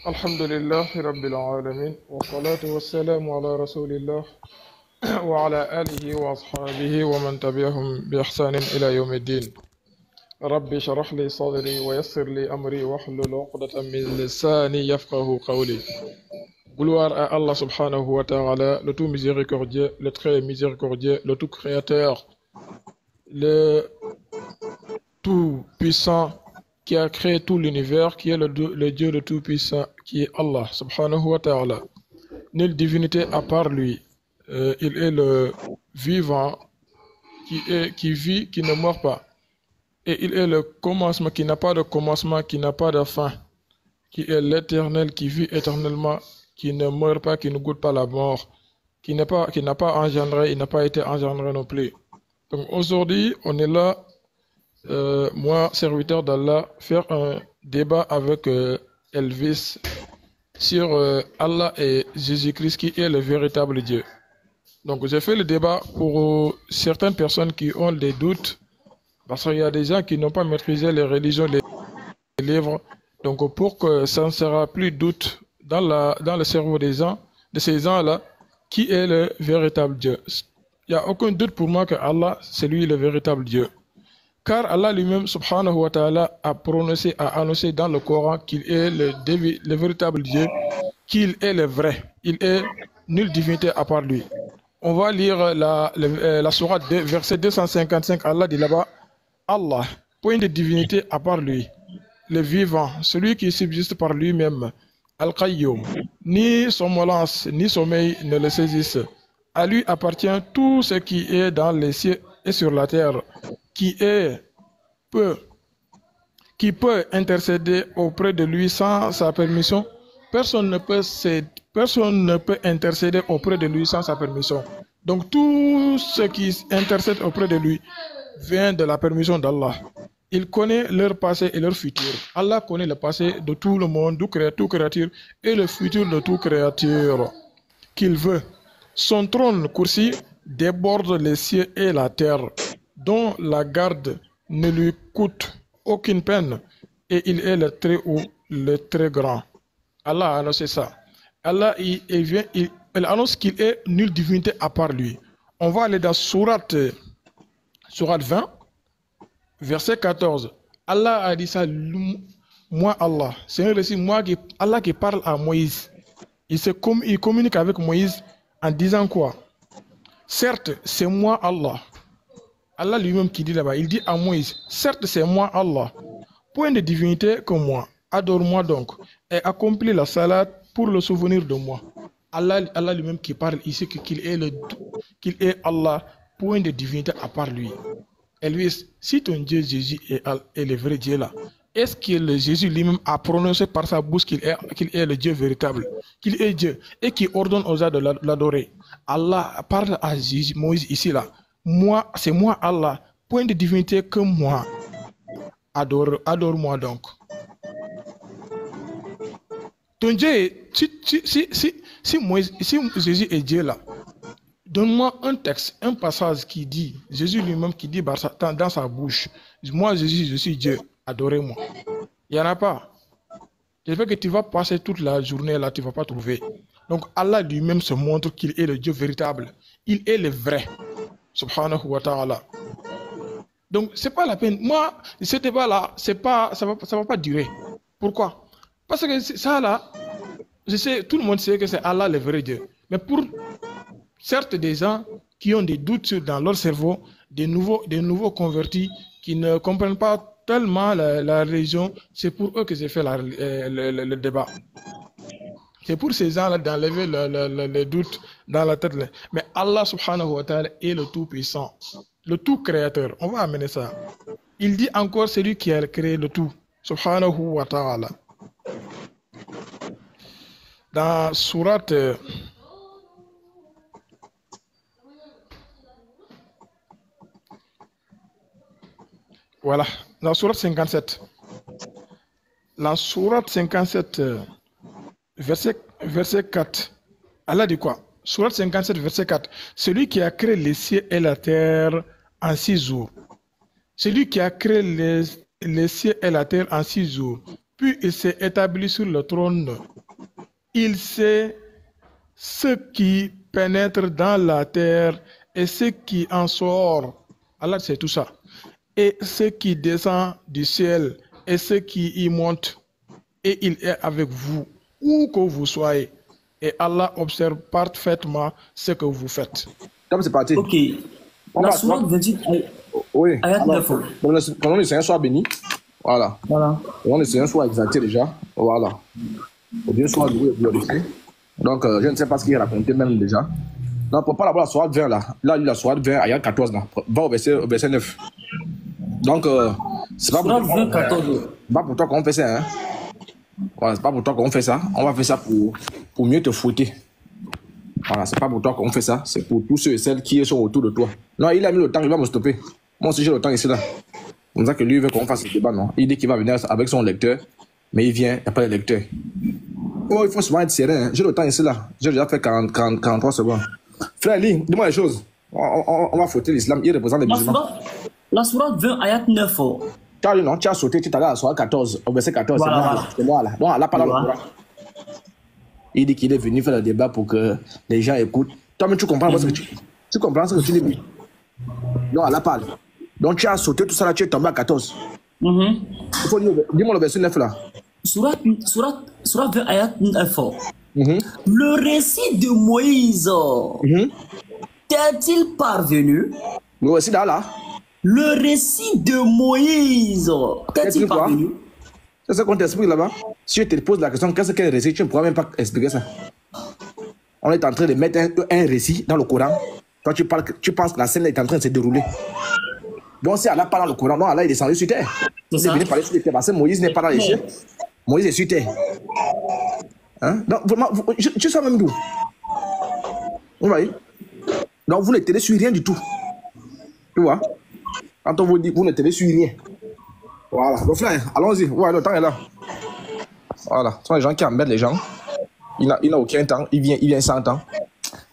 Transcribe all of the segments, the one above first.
الحمد لله رب العالمين والصلاة والسلام على رسول الله وعلى آله وأصحابه ومن تبعهم بإحسان إلى يوم الدين. رب اشرح لي صدري ويسر لي أمري واحلل عقدة من لساني يفقه قولي. Gloire à Allah subhanahu wa ta'ala, le tout miséricordieux, le très miséricordieux, le tout créateur, le tout puissant qui a créé tout l'univers, qui est le Dieu le tout puissant, qui est Allah subhanahu wa ta'ala. Nulle divinité à part lui. Il est le vivant qui vit, qui ne meurt pas. Et il est le commencement qui n'a pas de commencement, qui n'a pas de fin, qui est l'éternel, qui vit éternellement, qui ne meurt pas, qui ne goûte pas la mort, qui n'a pas engendré, il n'a pas été engendré non plus. Donc aujourd'hui, on est là, moi, serviteur d'Allah, faire un débat avec Elvis sur Allah et Jésus-Christ qui est le véritable Dieu. Donc j'ai fait le débat pour certaines personnes qui ont des doutes, parce qu'il y a des gens qui n'ont pas maîtrisé les religions, les livres. Donc pour que ça ne sera plus doute dans le cerveau des gens, de ces gens-là, qui est le véritable Dieu. Il n'y a aucun doute pour moi que Allah, c'est lui le véritable Dieu. Car Allah lui-même, subhanahu wa ta'ala, a annoncé dans le Coran qu'il est le véritable Dieu, qu'il est le vrai. Il est nulle divinité à part lui. On va lire la sourate 2, verset 255. Allah dit là-bas, Allah, point de divinité à part lui, le vivant, celui qui subsiste par lui-même, Al-Qayyum, ni somnolence ni sommeil ne le saisissent. À lui appartient tout ce qui est dans les cieux et sur la terre, qui peut intercéder auprès de lui sans sa permission. Personne ne peut intercéder auprès de lui sans sa permission. Donc tout ce qui intercède auprès de lui vient de la permission d'Allah. Il connaît leur passé et leur futur. Allah connaît le passé de tout le monde, toute créature, et le futur de toute créature qu'il veut. Son trône coursi déborde les cieux et la terre, dont la garde ne lui coûte aucune peine, et il est le très haut, le très grand. Allah a annoncé ça. Allah il annonce qu'il est nulle divinité à part lui. On va aller dans Sourate 20, verset 14. Allah a dit ça, moi Allah. C'est un récit, Allah qui parle à Moïse. Il communique avec Moïse en disant quoi? Certes, c'est moi Allah. Allah lui-même qui dit là-bas, il dit à Moïse, certes c'est moi Allah, point de divinité que moi, adore-moi donc, et accomplis la salade pour le souvenir de moi. Allah lui-même qui parle ici qu'il est Allah, point de divinité à part lui. Elvis, si ton Dieu Jésus est le vrai Dieu là, est-ce que le Jésus lui-même a prononcé par sa bouche qu'il est le Dieu véritable, qu'il est Dieu, et qui ordonne aux gens de l'adorer? Allah parle à Moïse ici là. Moi, c'est moi Allah, point de divinité que moi. Adore-moi donc. Ton Dieu, si Jésus est Dieu là, donne-moi un texte, un passage qui dit, Jésus lui-même qui dit dans sa bouche, moi Jésus, je suis Dieu, adorez-moi. Il n'y en a pas. J'espère que tu vas passer toute la journée là, tu ne vas pas trouver. Donc Allah lui-même se montre qu'il est le Dieu véritable. Il est le vrai. Subhanahu wa ta'ala. Donc c'est pas la peine. Moi, ce débat là, ça va pas durer. Pourquoi? Parce que ça là, je sais, tout le monde sait que c'est Allah le vrai Dieu. Mais pour certes des gens qui ont des doutes dans leur cerveau, des nouveaux convertis qui ne comprennent pas tellement la religion, c'est pour eux que j'ai fait le débat. C'est pour ces gens-là d'enlever le doute dans la tête. Mais Allah subhanahu wa ta'ala est le tout puissant, le tout créateur. On va amener ça. Il dit encore celui qui a créé le tout, subhanahu wa ta'ala. Dans Sourate voilà, dans Sourate 57. La Sourate 57, verset 4. Allah dit quoi? Sourate 57, verset 4. Celui qui a créé les cieux et la terre en 6 jours. Celui qui a créé les cieux et la terre en 6 jours. Puis il s'est établi sur le trône il sait ce qui pénètre dans la terre et ce qui en sort. Allah sait tout ça. Et ce qui descend du ciel et ce qui y monte. Et il est avec vous, où que vous soyez. Et Allah observe parfaitement ce que vous faites. Comme c'est parti. Ok. La sourate 28, oui. ayat 9. Pendant le Seigneur soit béni. Voilà. Voilà. Pendant le Seigneur soit exalté déjà. Voilà. Que Dieu soit glorifié. Donc, je ne sais pas ce qu'il racontait même déjà. Donc, pour pas la sourate 20 là. Là, la sourate 20, ayat 14 là. Va au verset 9. Donc, c'est pas pour toi. 14. Pas pour toi qu'on fait ça, hein. Voilà, c'est pas pour toi qu'on fait ça. On va faire ça pour mieux te fouetter. Voilà, c'est pas pour toi qu'on fait ça. C'est pour tous ceux et celles qui sont autour de toi. Non, il a mis le temps, il va me stopper. Moi aussi, j'ai le temps ici là. C'est comme ça que lui veut qu'on fasse ce débat, non? Il dit qu'il va venir avec son lecteur, mais il vient, il n'y a pas de lecteur. Oh, il faut souvent être serein. Hein. J'ai le temps ici là. J'ai déjà fait 43 secondes. Frère, lis, dis-moi les choses. On va fouetter l'islam. Il représente les musulmans. La sourate 20, ayat 9. Non, tu as sauté tout à l'heure à la soirée 14, au verset 14. Voilà, c'est moi là. Donc, Allah parle dans le Coran. Il dit qu'il est venu faire le débat pour que les gens écoutent. Toi-même, tu comprends ce que tu comprends ce que tu dis. Donc, Allah parle. Donc, tu as sauté tout ça là, tu es tombé à 14. Il faut dire, dis-moi le verset 9 là. Sourate 20, ayat 9. Le récit de Moïse t'est-il parvenu? Le récit là. Le récit de Moïse t'est-il parvenu? C'est ce qu'on t'explique là-bas. Si je te pose la question, qu'est-ce qu'est le récit, tu ne pourras même pas expliquer ça. On est en train de mettre un récit dans le Coran. Toi, tu penses que la scène est en train de se dérouler. Donc, si Allah parle dans le Coran, non, Allah est descendu sur terre. Il est venu parler sur terre parce que Moïse n'est pas dans les cieux. Moïse est sur terre. Hein? Donc, vraiment, tu sais même d'où? Vous voyez? Donc, vous ne tenez sur rien du tout. Tu vois? Quand on vous dit, vous ne tenez sur rien. Voilà. Donc, frère, allons-y. Ouais, le temps est là. Voilà. Ce sont les gens qui embêtent les gens. Il n'a aucun temps. Il vient sans temps.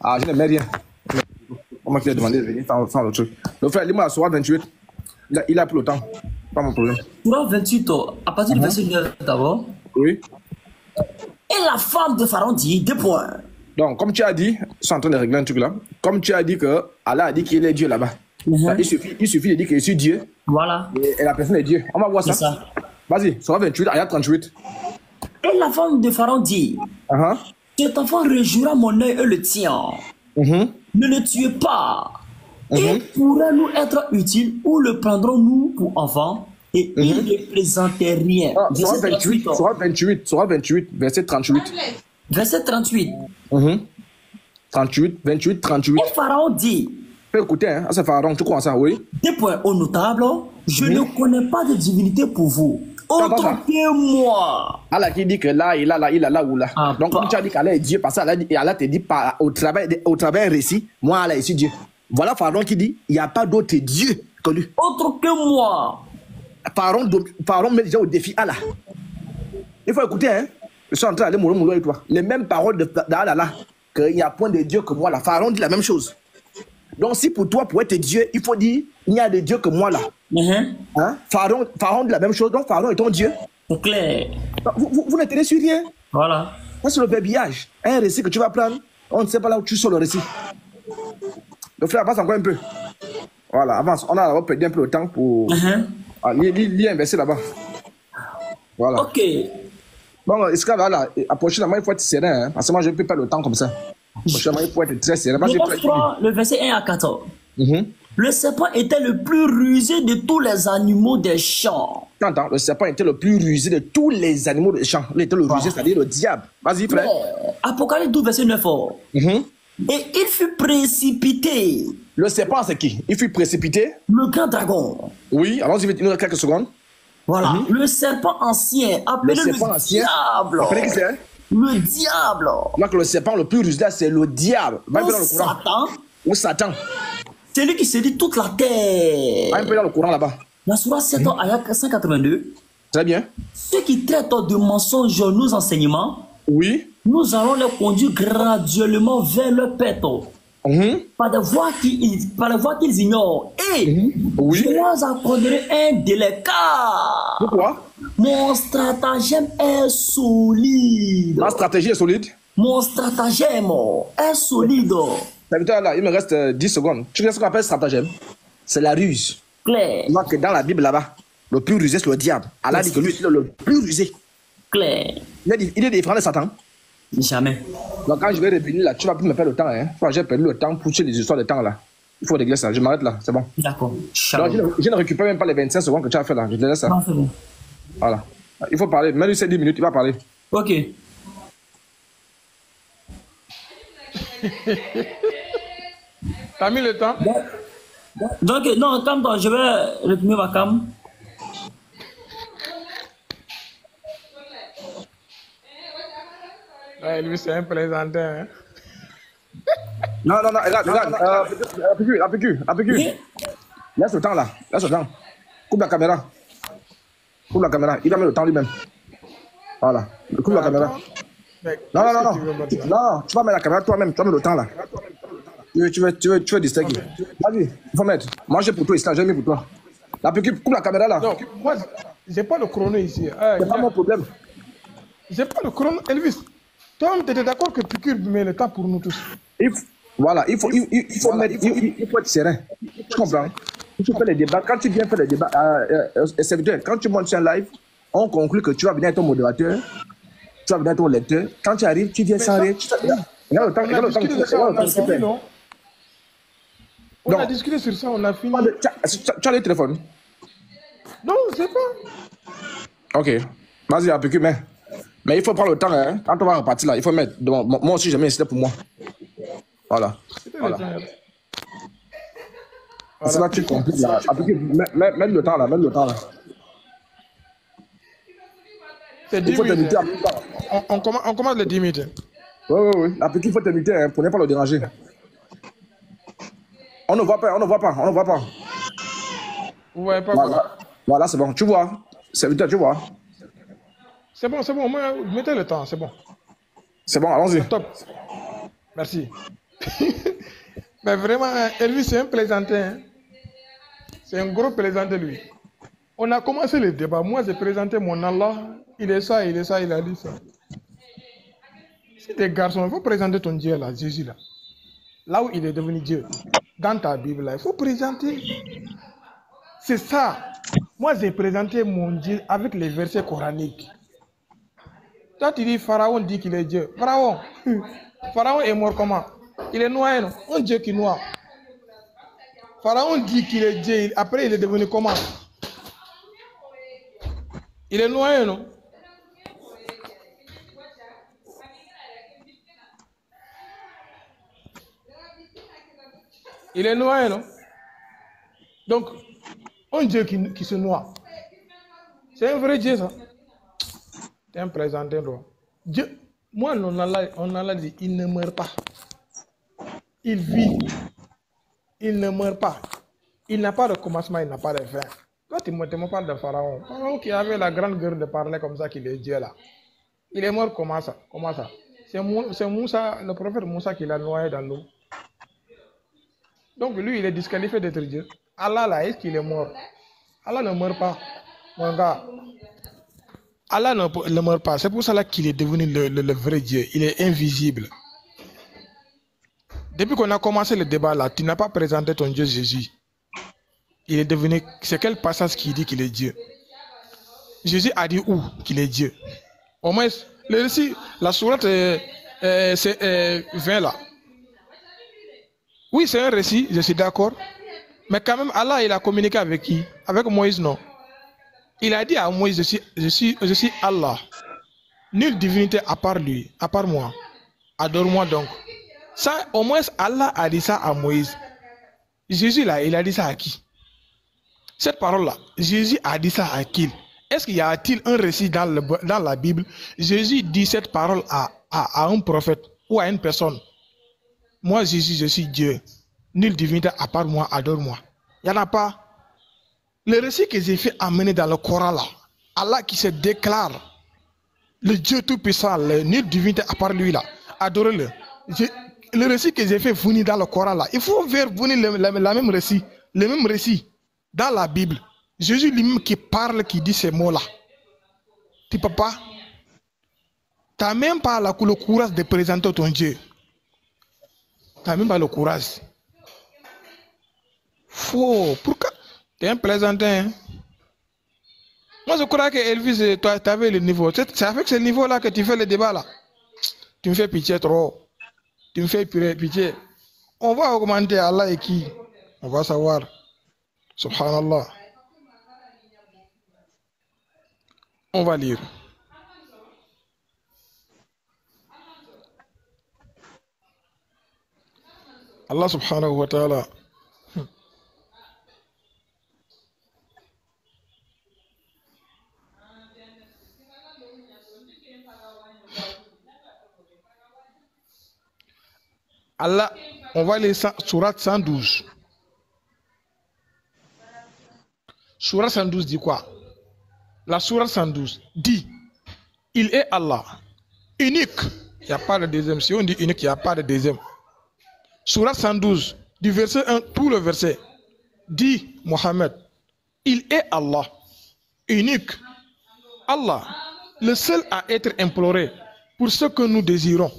Ah, je n'aime rien. On m'a fait demander de venir faire le truc. Donc, frère, lis-moi la soirée 28. Il a plus le temps. Pas mon problème. Sourate 28, à partir du verset 9 d'abord. Oui. Et la femme de Pharaon dit 2 points. Donc, comme tu as dit, je suis en train de régler un truc là. Comme tu as dit que Allah a dit qu'il est Dieu là-bas. Il suffit de dire que je suis Dieu. Voilà. Et la personne est Dieu. On va voir ça. Ça. Vas-y, sourate 28, ayat 38. Et la femme de Pharaon dit cet enfant réjouira mon œil et le tien. Ne le tuez pas. Il pourrait nous être utile ou le prendrons-nous pour enfant et il ne présentait rien. Sourate 28, verset 38. Verset 38. 38, 28, 38. Et Pharaon dit Fais écouter, hein, c'est Pharaon, tu crois ça, oui? 2 points au notable. Je ne connais pas de divinité pour vous. Autre que moi. Allah qui dit que là, il a là ou là. Donc, comme tu as dit qu'Allah est Dieu, parce que Allah te dit au travers d'un récit, moi, Allah est Dieu. Voilà Pharaon qui dit, il n'y a pas d'autre Dieu que lui. Autre que moi. Pharaon met déjà au défi Allah. Il faut écouter, hein. Je suis en train d'aller mourir avec toi. Les mêmes paroles d'Allah là, qu'il n'y a point de Dieu que moi là. Pharaon dit la même chose. Donc, si pour toi, pour être Dieu, il faut dire, il n'y a de Dieu que moi là. Hein? Pharaon dit la même chose, donc Pharaon est ton Dieu. C'est clair. Vous ne tenez sur rien. Voilà. Ça, c'est le verbiage. Un récit que tu vas prendre, on ne sait pas là où tu sors le récit. Le frère, avance encore un peu. Voilà, avance. On a perdu un peu le temps pour. Lis un verset là-bas. Voilà. Ok. Bon, Esclave, là, prochainement, il faut être serein, hein, parce que moi, je ne peux pas le temps comme ça. Prochainement, il faut être très serein. Le verset 1 à 14. Le serpent était le plus rusé de tous les animaux des champs. Attends, le serpent était le plus rusé de tous les animaux des champs. Il était le rusé, c'est-à-dire le diable. Vas-y, frère. Apocalypse 12, verset 9. Et il fut précipité. Le serpent, c'est qui? Il fut précipité. Le grand dragon. Oui, allons-y, il nous reste quelques secondes. Voilà. Le serpent ancien, appelé le diable. Appelé qui c'est? Le diable. Donc, le serpent le plus rusé, c'est le diable. Va un peu dans le courant. Satan. Ou Satan. C'est lui qui séduit toute la terre. Un peu dans le courant là-bas. La sourate 7 ayat 182. Très bien. Ceux qui traitent de mensonges nos enseignements, oui, nous allons les conduire graduellement vers le pète. Par des voies qu'ils ignorent. Et oui, je leur accorderai un délai. Pourquoi? Mon stratagème est solide. Ma stratégie est solide. Mon stratagème est solide. Là, il me reste 10 secondes. Tu sais ce qu'on appelle stratagème? C'est la ruse. Claire. Tu vois que dans la Bible là-bas, le plus rusé, c'est le diable. Allah dit que lui, c'est le plus rusé. Claire. Il est différent de Satan. Jamais. Donc quand je vais revenir là, tu vas plus me perdre le temps. Hein. J'ai perdu le temps pour tuer les histoires de temps là. Il faut régler ça. Je m'arrête là, c'est bon. D'accord. Je ne récupère même pas les 25 secondes que tu as fait là. Je te laisse ça. Non, c'est bon. Voilà. Il faut parler. Même si c'est 10 minutes, il va parler. Ok. T'as mis le temps? Donc, non, calme-toi, je vais retourner ma cam. Ouais, lui, c'est un plaisantin. Hein. Non, regarde. APQ. Laisse le temps là. Laisse le temps. Coupe la caméra. Il va mettre le temps lui-même. Voilà. Coupe la caméra. Non. Tu vas mettre la caméra toi-même. Tu vas mettre le temps là. Tu veux distinguer. Vas-y, il faut mettre. Moi, j'ai pour toi ici, j'ai mis pour toi. APQ, coupe la caméra là. Non, moi, j'ai pas le chrono ici. C'est pas mon problème. J'ai pas le chrono. Elvis, toi-même, tu étais d'accord que Piqûre met le temps pour nous tous. Voilà, il faut être serein. Tu comprends? Tu fais les débats. Quand tu viens faire les débats, quand tu montes sur un live, on conclut que tu vas venir avec ton modérateur, tu vas venir avec ton lecteur. Quand tu arrives, tu viens sans rien. Regarde le temps. On a discuté sur ça, on a fini. Tu as le téléphone? Non, je sais pas. Ok. Vas-y, APQ, mais il faut prendre le temps. Hein. Quand on va repartir là, il faut mettre. Moi aussi, j'aime c'était pour moi. Voilà. C'est là que tu compliques là. APQ, mets le temps là. C'est 10 minutes. On commence les 10 minutes. Oui. APQ, il faut t'inviter hein, pour ne pas le déranger. On ne voit pas. Vous voyez pas quoi? Voilà, c'est bon. Tu vois. Serviteur, tu vois. C'est bon. Mettez le temps, c'est bon. C'est bon, allons-y. Top. Merci. Mais vraiment, Elvis, c'est un plaisantin. Hein. C'est un gros plaisantin, lui. On a commencé le débat. Moi, j'ai présenté mon Allah. Il est ça, il a dit ça. Si t'es garçon, il faut présenter ton Dieu là, Jésus là. Là où il est devenu Dieu. Dans ta Bible là, il faut présenter. C'est ça. Moi, j'ai présenté mon Dieu avec les versets coraniques. Toi, tu dis Pharaon dit qu'il est Dieu. Pharaon est mort comment? Il est noyé, non? Un Dieu qui noie. Pharaon dit qu'il est Dieu. Après, il est devenu comment? Il est noyé, non? Il est noyé, non? Donc, un Dieu qui se noie. C'est un vrai Dieu, ça. C'est un plaisantin, toi. Dieu, moi, on a dit, il ne meurt pas. Il vit. Il ne meurt pas. Il n'a pas de commencement, il n'a pas de fin. Toi, tu me parles de Pharaon. Pharaon qui avait la grande gueule de parler comme ça qu'il est Dieu, là. Il est mort comment ça? C'est Moussa, le prophète Moussa qui l'a noyé dans l'eau. Donc lui, il est disqualifié d'être Dieu. Allah, là, est-ce qu'il est mort? Allah ne meurt pas, mon gars. Allah ne meurt pas. C'est pour cela qu'il est devenu le vrai Dieu. Il est invisible. Depuis qu'on a commencé le débat là, tu n'as pas présenté ton Dieu Jésus. Il est devenu... C'est quel passage qui dit qu'il est Dieu? Jésus a dit où qu'il est Dieu? Au moins, le récit, la sourate c'est 20 là. Oui, c'est un récit, je suis d'accord. Mais quand même, Allah, il a communiqué avec qui? Avec Moïse, non. Il a dit à Moïse, je suis Allah. Nulle divinité à part lui, à part moi. Adore-moi donc. Ça, au moins, Allah a dit ça à Moïse. Jésus, là, il a dit ça à qui? Cette parole-là, Jésus a dit ça à qui? Est-ce qu'il y a-t-il un récit dans la Bible? Jésus dit cette parole à un prophète ou à une personne. Moi, Jésus, je suis Dieu. Nulle divinité à part moi, adore-moi. Il n'y en a pas. Le récit que j'ai fait amener dans le Coran là, Allah qui se déclare le Dieu tout-puissant, nulle divinité à part lui là, adorez-le. Le récit que j'ai fait venir dans le Coran là, il faut faire venir le même récit dans la Bible. Jésus lui-même qui parle, qui dit ces mots là. Tu peux pas. Tu n'as même pas le courage de présenter ton Dieu. Tu n'as même pas le courage. Faux. Pourquoi? Tu es un plaisantin. Hein? Moi, je crois que Elvis, toi, tu avais le niveau. C'est avec ce niveau-là que tu fais le débat là. Tu me fais pitié trop. Tu me fais pitié. On va augmenter Allah et qui? On va savoir. Subhanallah. On va lire. Allah subhanahu wa ta'ala. Allah, on va lire Surat 112. Surat 112 dit quoi? La Surat 112 dit, il est Allah, unique. Il n'y a pas de deuxième. Si on dit unique, il n'y a pas de deuxième. Surat 112, du verset 1, tout le verset, dit Mohammed, il est Allah, unique. Allah, le seul à être imploré pour ce que nous désirons.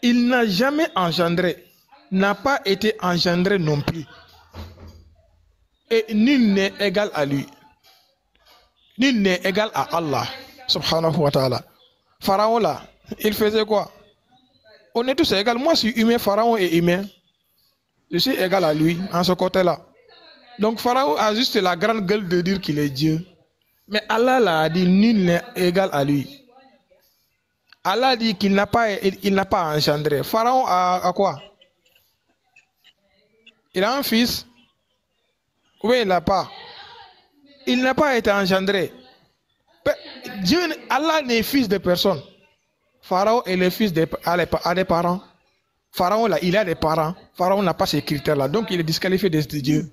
Il n'a jamais engendré, n'a pas été engendré non plus. Et nul n'est égal à lui. Nul n'est égal à Allah, subhanahu wa ta'ala. Pharaon là, il faisait quoi? On est tous égaux. Moi, je suis humain, Pharaon est humain. Je suis égal à lui, en ce côté-là. Donc, Pharaon a juste la grande gueule de dire qu'il est Dieu. Mais Allah l'a dit, nul n'est égal à lui. Allah dit qu'il n'a pas engendré. Pharaon a quoi? Il a un fils. Oui, il n'a pas. Il n'a pas été engendré. Dieu, Allah n'est fils de personne. Pharaon est le fils a des parents. Pharaon, là, il a des parents. Pharaon n'a pas ces critères-là. Donc, il est disqualifié de Dieu.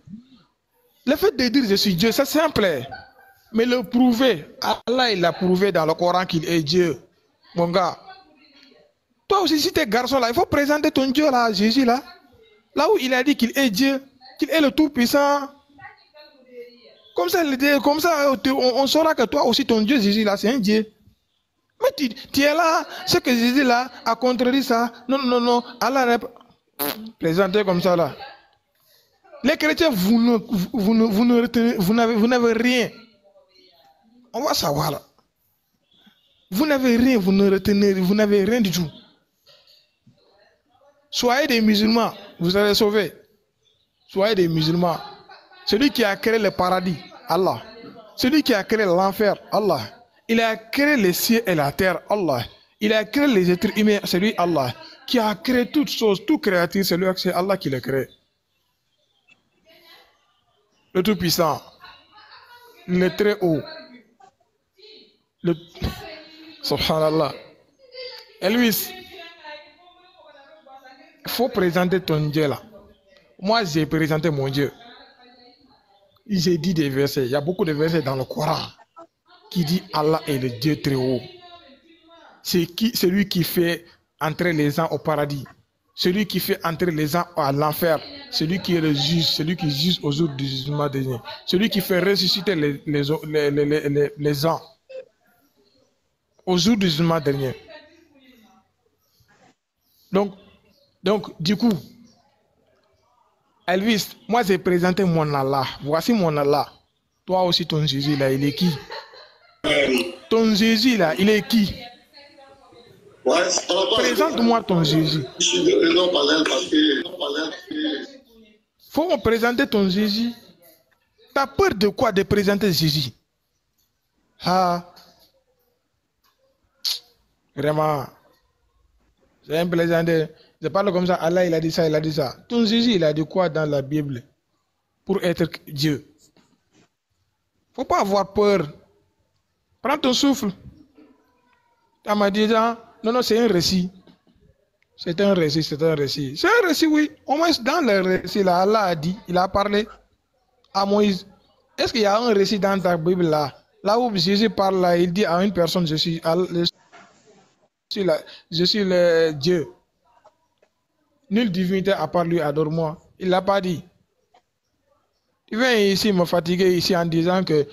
Le fait de dire je suis Dieu, c'est simple. Mais le prouver, Allah, il a prouvé dans le Coran qu'il est Dieu. Mon gars, toi aussi, si tu es garçon, là, il faut présenter ton Dieu, là, Jésus, là. Là où il a dit qu'il est Dieu, qu'il est le Tout-Puissant. Comme ça, on saura que toi aussi, ton Dieu, Jésus, là, c'est un Dieu. Mais tu es là, ce que Jésus là a contredit ça. Non, non, non, Allah n'est pas présenté comme ça là. Les chrétiens, vous n'avez rien. On va savoir là. Vous n'avez rien, vous n'avez rien du tout. Soyez des musulmans, vous serez sauvés. Soyez des musulmans. Celui qui a créé le paradis, Allah. Celui qui a créé l'enfer, Allah. Il a créé les cieux et la terre, Allah. Il a créé les êtres humains, c'est lui, Allah. Qui a créé toutes choses, toute créature, c'est Allah qui les crée. Le Tout-Puissant, le Très-Haut, Subhanallah. Elvis, il faut présenter ton Dieu là. Moi, j'ai présenté mon Dieu. J'ai dit des versets. Il y a beaucoup de versets dans le Coran qui dit Allah est le Dieu très haut. C'est celui qui fait entrer les gens au paradis. Celui qui fait entrer les gens à l'enfer. Celui qui est le juge. Celui qui juge au jour du jugement dernier. Celui qui fait ressusciter les gens au jour du jugement dernier. Donc, du coup, Elvis, moi j'ai présenté mon Allah. Voici mon Allah. Toi aussi, ton Jésus là, il est qui? Ton Jésus là, il est qui? Présente-moi ton Jésus. Faut me présenter ton Jésus. T'as peur de quoi de présenter Jésus? Ah, vraiment. C'est un plaisantin. Je parle comme ça. Allah, il a dit ça, il a dit ça. Ton Jésus, il a dit quoi dans la Bible pour être Dieu? Faut pas avoir peur. Prends ton souffle. Tu m'as dit, non, non, c'est un récit. C'est un récit, c'est un récit. C'est un récit, oui. Au moins, dans le récit, là, Allah a dit, il a parlé à Moïse. Est-ce qu'il y a un récit dans ta Bible, là? Là où Jésus parle, là, il dit à une personne, je suis le Dieu. Nulle divinité à part lui, adore-moi. Il ne l'a pas dit. Tu viens ici me fatiguer ici en disant que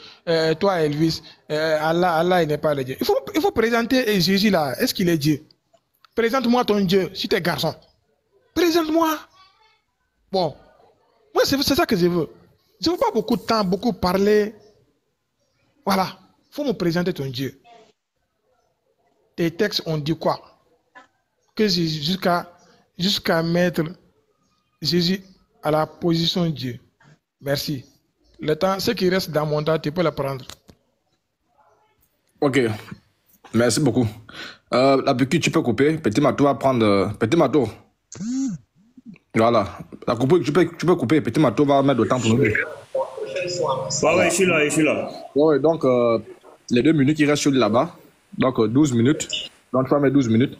toi, Elvis, Allah il n'est pas le Dieu. Il faut présenter Jésus là. Est-ce qu'il est Dieu? Présente-moi ton Dieu, si tu es garçon. Présente-moi. Bon, moi, c'est ça que je veux. Je ne veux pas beaucoup de temps, beaucoup parler. Voilà. Il faut me présenter ton Dieu. Tes textes ont dit quoi? Que jusqu'à mettre Jésus à la position de Dieu. Merci. Le temps, ce qui reste dans mon temps, tu peux le prendre. Ok. Merci beaucoup. La piqûre, tu peux couper. Petit Mato va prendre... Petit Mato. Voilà. La coupe, tu peux couper. Petit Mato va mettre le temps pour nous. Ouais, je suis là. Ouais, donc, les 2 minutes qui restent là-bas. Donc, 12 minutes. Donc, tu vas mettre 12 minutes.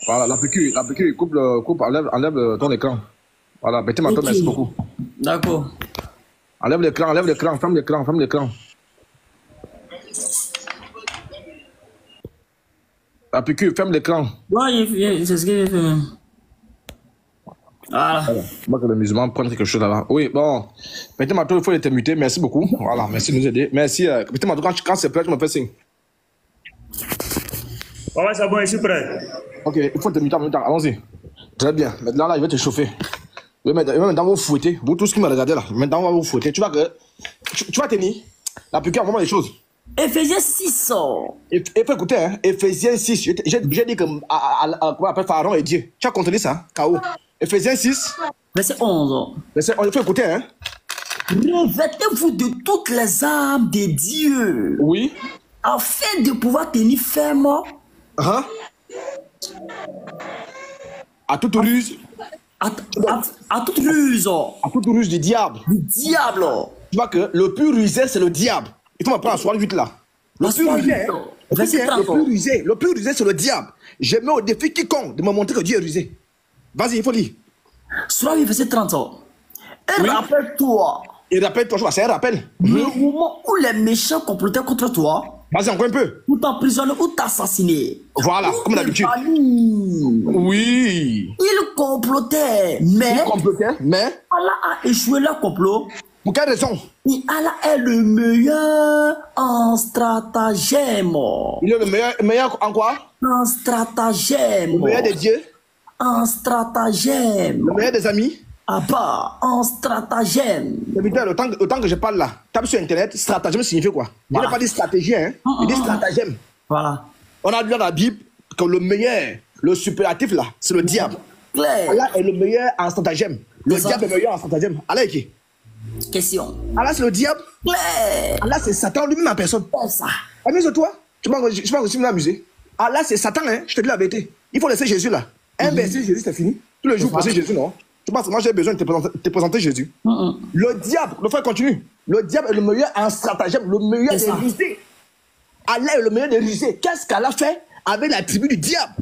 Voilà, la piqûre, enlève ton écran. Voilà, Petit Mato, merci beaucoup. D'accord. Enlève l'écran, ferme l'écran. La piqûre, ferme l'écran. Ouais, c'est ce que j'ai fait même. Voilà. Moi, que les musulmans prennent quelque chose là-bas. Oui, bon. Petit Mato, il faut être muté. Merci beaucoup. Voilà, merci de nous aider. Merci. Petit Mato, quand c'est prêt, tu me fais signe. Ouais, c'est bon, je suis prêt. Ok, il faut te muter en même temps. Allons-y. Très bien. Maintenant, là, il va te chauffer. Il va maintenant vous fouetter. Vous tous qui me regardez là, maintenant, on va vous fouetter. Tu vas tenir. La piqûre, vraiment les choses. Ephésiens 6. Il faut écouter, hein. Ephésiens 6. J'ai dit que comment appelle Pharaon et Dieu. Tu as contenu ça, K.O. Ephésiens 6. Verset 11. Verset 11. Il faut écouter, hein. Revêtez-vous de toutes les armes de Dieu. Oui. Afin de pouvoir tenir ferme. À toute ruse. À toute ruse. À toute ruse du diable. Du diable. Tu vois que le plus rusé, c'est le diable. Il faut m'apprendre à soir vite là. Le plus rusé, c'est le diable. Je mets au défi quiconque de me montrer que Dieu est rusé. Vas-y, il faut lire. Soit verset 30. Et rappelle-toi. Et rappelle-toi, c'est un rappel. Le moment où les méchants complotaient contre toi. Vas-y, encore un peu. Ou t'emprisonner ou t'assassiner. Voilà, comme d'habitude. Oui. Ils complotaient, mais Allah a échoué leur complot. Pour quelle raison? Et Allah est le meilleur en stratagème. Il est le meilleur en quoi? En stratagème. Le meilleur des dieux? En stratagème. Le meilleur des amis? Ah bah, en stratagème. Le temps que je parle là, tape sur internet, stratagème signifie quoi? Voilà. Il n'a pas dit stratégie, hein? Il dit stratagème. Voilà. On a lu dans la Bible que le meilleur, le superlatif là, c'est le diable. Claire. Allah est le meilleur en stratagème. Le diable est le meilleur en stratagème. Allah est qui? Question. Allah c'est le diable. Claire. Allah c'est Satan lui-même en personne. Ça. Amuse-toi. Tu m'as aussi m'amuser. Allah c'est Satan, hein? Je te dis la vérité. Il faut laisser Jésus là. Un verset Jésus c'est fini. Tous les jours passer Jésus, non? Tu penses que moi j'ai besoin de te présenter Jésus. Le diable, le frère continue. Le diable est le meilleur en stratagème, le meilleur des rusés. Allah est le meilleur des rusés. Qu'est-ce qu'Allah fait avec la tribu du diable?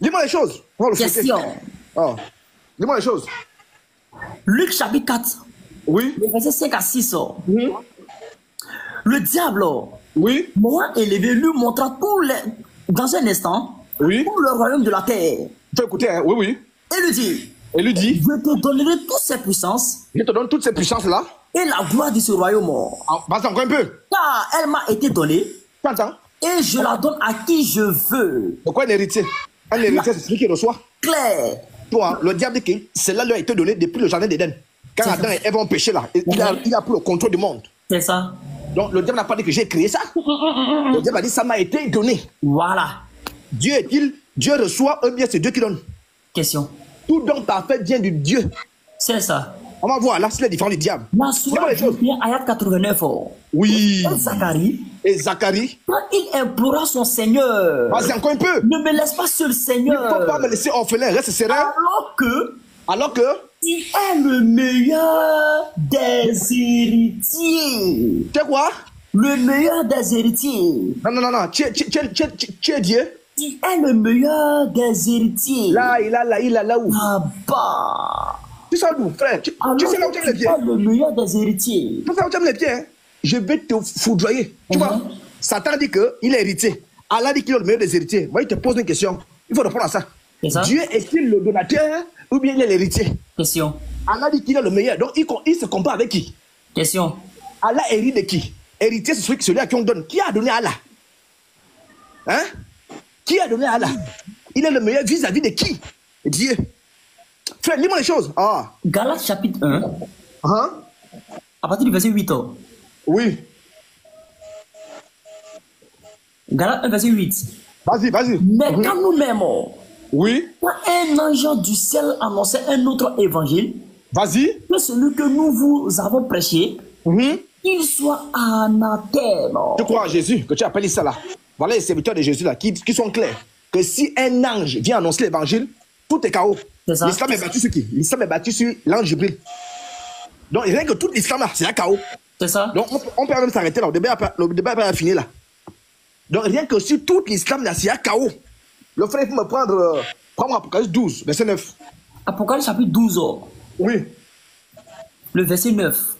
Dis-moi les choses. Question. Dis-moi les choses. Luc chapitre 4. Oui. Les versets 5 à 6. Le diable, oui, moins élevé, lui montra dans un instant, tout le royaume de la terre. Tu peux écouter, hein? Oui. Et lui dit, je te donnerai toutes ces puissances. Je te donne toutes ces puissances-là. Et la gloire de ce royaume. Vas-y encore un peu. Car elle m'a été donnée. Attends. Et je la donne à qui je veux. Pourquoi un héritier? Un héritier, c'est celui qui reçoit. Claire. Toi, le diable dit que celle-là lui a été donnée depuis le jardin d'Éden. Quand Adam et Ève ont péché là, il a pris le contrôle du monde. C'est ça. Donc le diable n'a pas dit que j'ai créé ça. Le diable a dit ça m'a été donné. Voilà. Dieu reçoit, ou bien c'est Dieu qui donne? Question. Tout don parfait vient du Dieu. C'est ça. On va voir là, c'est la différence du diable. La sourate 21, ayat 89. Oui. Et Zacharie, quand il implora son Seigneur, vas-y encore un peu. Ne me laisse pas seul, Seigneur. Il ne faut pas me laisser orphelin, reste serein. Alors que il est le meilleur des héritiers. Tu sais quoi? Le meilleur des héritiers. Non. Tu es Dieu. Il est le meilleur des héritiers. Là, il a là où? Ah bah. Tu sais où, frère? Tu sais là où tu as les pieds? Il est le meilleur des héritiers. Tu sais où tu as les pieds, hein? Je vais te foudroyer. Tu vois? Satan dit qu'il est héritier. Allah dit qu'il est le meilleur des héritiers. Moi, il te pose une question. Il faut répondre à ça. Dieu est-il le donateur ou bien il est l'héritier? Question. Allah dit qu'il est le meilleur. Donc, il se compare avec qui? Question. Allah hérite de qui? Héritier, c'est celui à qui on donne. Qui a donné Allah? Hein? Qui a donné Allah? Il est le meilleur vis-à-vis de qui? Dieu. Frère, lis-moi les choses. Ah. Galates chapitre 1. À partir du verset 8. Oui. Galates 1, verset 8. Vas-y, vas-y. Mais quand nous-mêmes, oui, quand un ange du ciel annonçait un autre évangile, vas-y, que celui que nous vous avons prêché, qu'il soit anathème. Tu crois en Jésus, que tu appelles ça là. Voilà les serviteurs de Jésus là, qui sont clairs. Que si un ange vient annoncer l'évangile, tout est chaos. L'islam est battu sur qui? L'islam est battu sur l'ange Jibril. Donc rien que tout l'islam là, c'est un chaos. C'est ça. Donc on peut même s'arrêter là, le débat n'est pas fini là. Donc rien que sur tout l'islam là, c'est un chaos. Le frère, il faut me prendre Apocalypse 12, verset 9. Apocalypse chapitre 12. Oui. Le verset 9.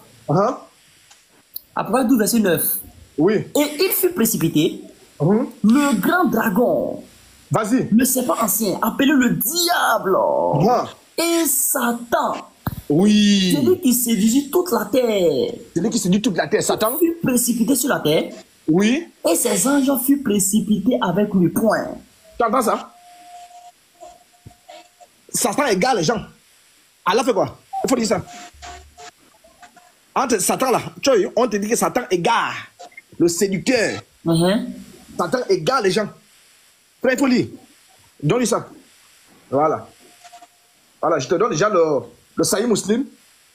Apocalypse 12, verset 9. Oui. Et il fut précipité, le grand dragon, vas-y, le serpent ancien, appelé le diable, et Satan. Oui. Celui qui séduisit toute la terre. Celui qui séduit toute la terre, Satan. Fut précipité sur la terre. Oui. Et ses anges furent précipités avec lui. Point. Tu entends ça? Satan égale les gens. Allah fait quoi? Il faut dire ça. Entre Satan là, tu vois, on te dit que Satan égare le séducteur. Satan égale les gens. Frère, il faut lire. Donne-lui ça. Voilà. Voilà, je te donne déjà le Sahih Muslim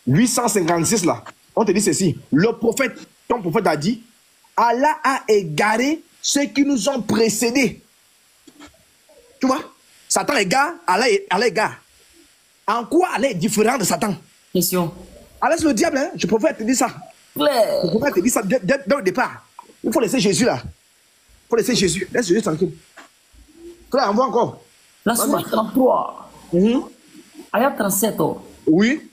856 là. On te dit ceci. Le prophète, ton prophète a dit, Allah a égaré ceux qui nous ont précédés. Tu vois? Satan égare, Allah égare. En quoi Allah est différent de Satan? Question. Allah c'est le diable, hein? Je préfère te dire ça. Claire. Je préfère te dire ça dès le départ. Il faut laisser Jésus là. Il faut laisser Jésus. Laisse Jésus tranquille. Frère, envoie encore. La sourate 33. Ayat 37. Oui.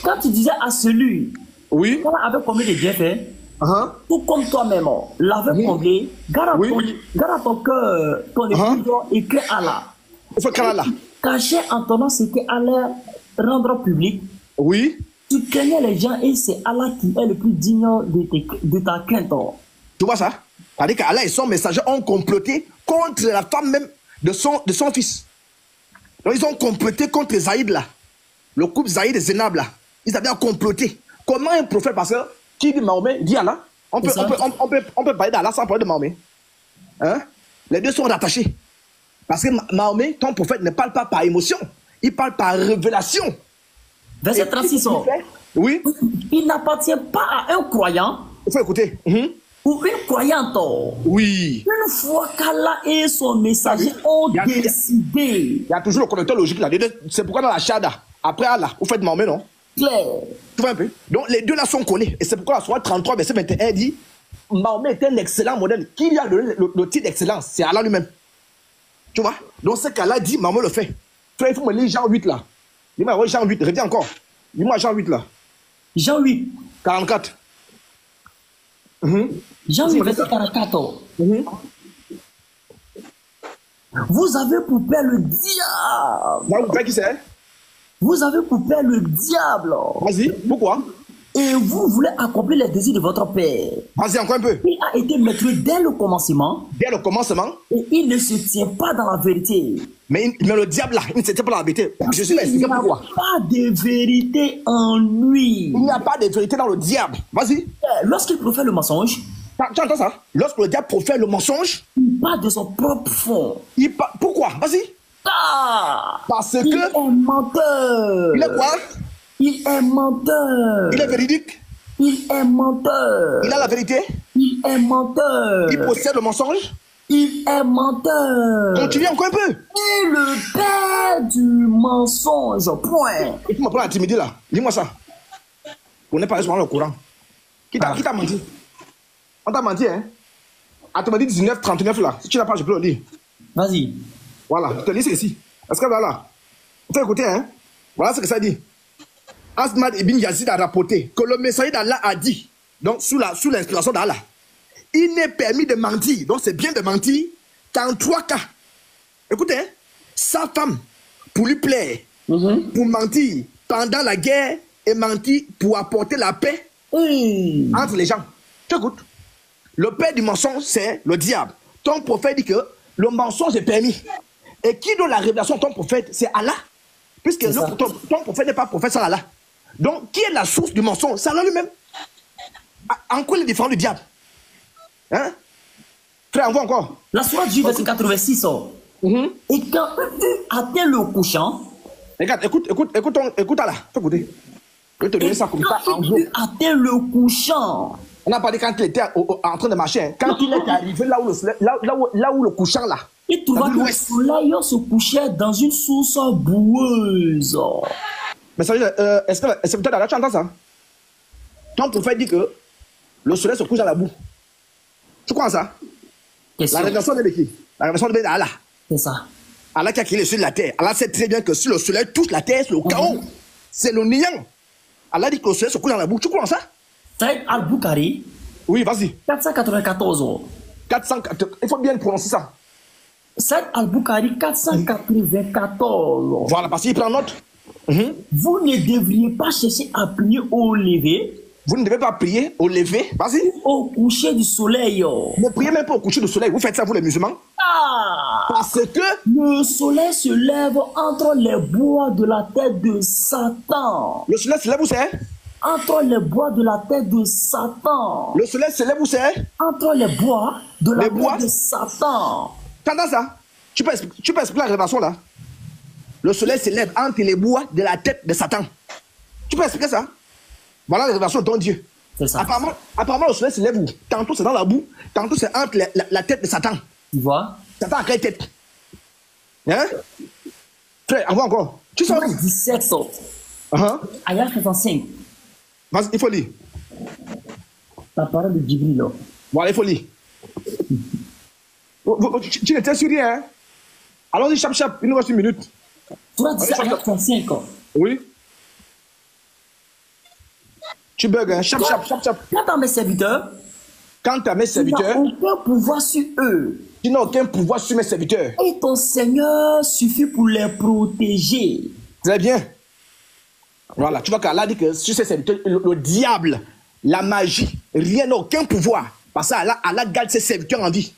Quand tu disais à celui oui. qui avait commis des bienfaits, tout comme toi-même, l'avait comblé, garde ton cœur, ton épouse et crée Allah. Il faut créer Allah. Cacher en ton nom ce qui allait rendre public. Oui. Tu craignais les gens et c'est Allah qui est le plus digne de ta crainte. Tu vois ça? C'est-à-dire qu'Allah et son messager ont comploté contre la femme même de son fils. Donc ils ont comploté contre Zaïd là. Le couple Zaïd et Zénab là. Ils avaient comploté. Comment un prophète, parce que qui dit Mahomet, dit Allah. On peut parler d'Allah sans parler de Mahomet. Hein? Les deux sont rattachés. Parce que Mahomet, ton prophète, ne parle pas par émotion. Il parle par révélation. Verset 36. Oui. Il n'appartient pas à un croyant. Il faut écouter. Ou une croyante. Oui. Une fois qu'Allah et son messager ont décidé. Il y a toujours le connecteur logique là. C'est pourquoi dans la Shahada, après Allah, vous faites Mahomet, non? Claire. Tu vois un peu? Donc les deux là sont collés. Et c'est pourquoi la sourate 33, verset 21 dit Mahomet est un excellent modèle. Qui lui a donné le titre d'excellence? C'est Allah lui-même. Tu vois? Donc ce qu'Allah dit, Mahomet le fait. Frère, il faut me lire Jean 8 là. Dis-moi, Jean 8, redis encore. Dis-moi Jean 8 là. Jean 8. 44. Jean 8, verset 44. Vous avez pour père le diable. Vous qui c'est? Vous avez pour père le diable. Vas-y, pourquoi? Et vous voulez accomplir les désirs de votre père. Vas-y, encore un peu. Il a été maître dès le commencement. Dès le commencement. Et il ne se tient pas dans la vérité. Mais le diable là, il ne se tient pas dans la vérité. Je suis expliqué pourquoi. Il n'y a pas de vérité en lui. Il n'y a pas de vérité dans le diable. Vas-y. Lorsqu'il profère le mensonge. Tu entends ça? Lorsque le diable profère le mensonge. Il parle de son propre fond. Pourquoi? Vas-y. Parce que. Il est menteur. Il est quoi? Il est menteur. Il est véridique. Il est menteur. Il a la vérité. Il est menteur. Il possède le mensonge. Il est menteur. Continue encore un peu. Et le père du mensonge. Point. Et tu m'as pris la timidité là. Dis-moi ça. On n'est pas sur le courant. Qui t'a menti? On t'a menti, hein? Ah, tu m'as dit 19, 39 là. Si tu n'as pas, je peux le lire. Vas-y. Voilà, je te lis ici. Est-ce que voilà? Tu as écouté, hein? Voilà ce que ça dit. Asmad ibn Yazid a rapporté que le messager d'Allah a dit, donc sous l'inspiration d'Allah, il n'est permis de mentir, donc c'est bien de mentir, qu'en 3 cas. Écoutez, hein, sa femme, pour lui plaire, pour mentir, pendant la guerre et menti pour apporter la paix entre les gens. Tu écoutes? Le père du mensonge, c'est le diable. Ton prophète dit que le mensonge est permis. Et qui donne la révélation à ton prophète? C'est Allah. Puisque ton prophète n'est pas prophète sans Allah. Donc, qui est la source du mensonge? C'est Allah lui-même. En quoi il est différent du diable? Hein? Frère, on voit encore. La sourate du verset 86. Et quand eux atteint le couchant. Regarde, écoute Allah. Écoutez. Je vais te donner ça comme ça en jour. Atteint le couchant. On n'a pas dit quand il était en train de marcher. Hein. Quand il est arrivé là où le couchant là. Il trouva que le soleil se couchait dans une source boueuse. Mais ça veut dire, est-ce que peut-être tu entends ça? Ton prophète dit que le soleil se couche dans la boue. Tu crois ça? La révélation de qui? La révélation de Allah. C'est ça. Allah qui a créé les cieux de la terre. Allah sait très bien que si le soleil touche la terre, c'est le chaos. C'est le néant. Allah dit que le soleil se couche dans la boue. Tu crois ça? Saïd al-Bukhari. Oui, vas-y. 494. 404. Il faut bien prononcer ça. Saïd al-Bukhari 494. Voilà, parce qu'il prend note. Vous ne devriez pas chercher à prier au lever. Vous ne devez pas prier au lever. Vas-y. Au coucher du soleil. Ne priez même pas au coucher du soleil. Vous faites ça, vous les musulmans. Parce que le soleil se lève entre les bois de la tête de Satan. Le soleil se lève où c'est? Entre les bois de la tête de Satan. Le soleil se lève où c'est? Entre les bois de la tête de Satan. T'entends ça? Tu peux expliquer la révélation là? Le soleil se lève entre les bois de la tête de Satan. Tu peux expliquer ça? Voilà la révélation de ton Dieu. C'est ça. Apparemment, le soleil se lève où? Tantôt c'est dans la boue, tantôt c'est entre la tête de Satan. Tu vois? Satan a quelle tête? Hein? Frère, on voit encore. Tu sais? 17. Ayah 65. Vas-y, il faut lire. La parole de Jibril. Voilà, il faut lire. Tu n'étais sur rien, hein? Allons-y, chap, il nous reste une minute. Ayah 35. Oui. Tu bugs, hein? Chap. Quant à mes serviteurs, tu n'as aucun pouvoir sur eux. Tu n'as aucun pouvoir sur mes serviteurs. Et ton Seigneur suffit pour les protéger. Très bien. Voilà, tu vois qu'Allah dit que sur ses serviteurs, le diable, la magie, rien n'a aucun pouvoir. Parce que Allah garde ses serviteurs en vie.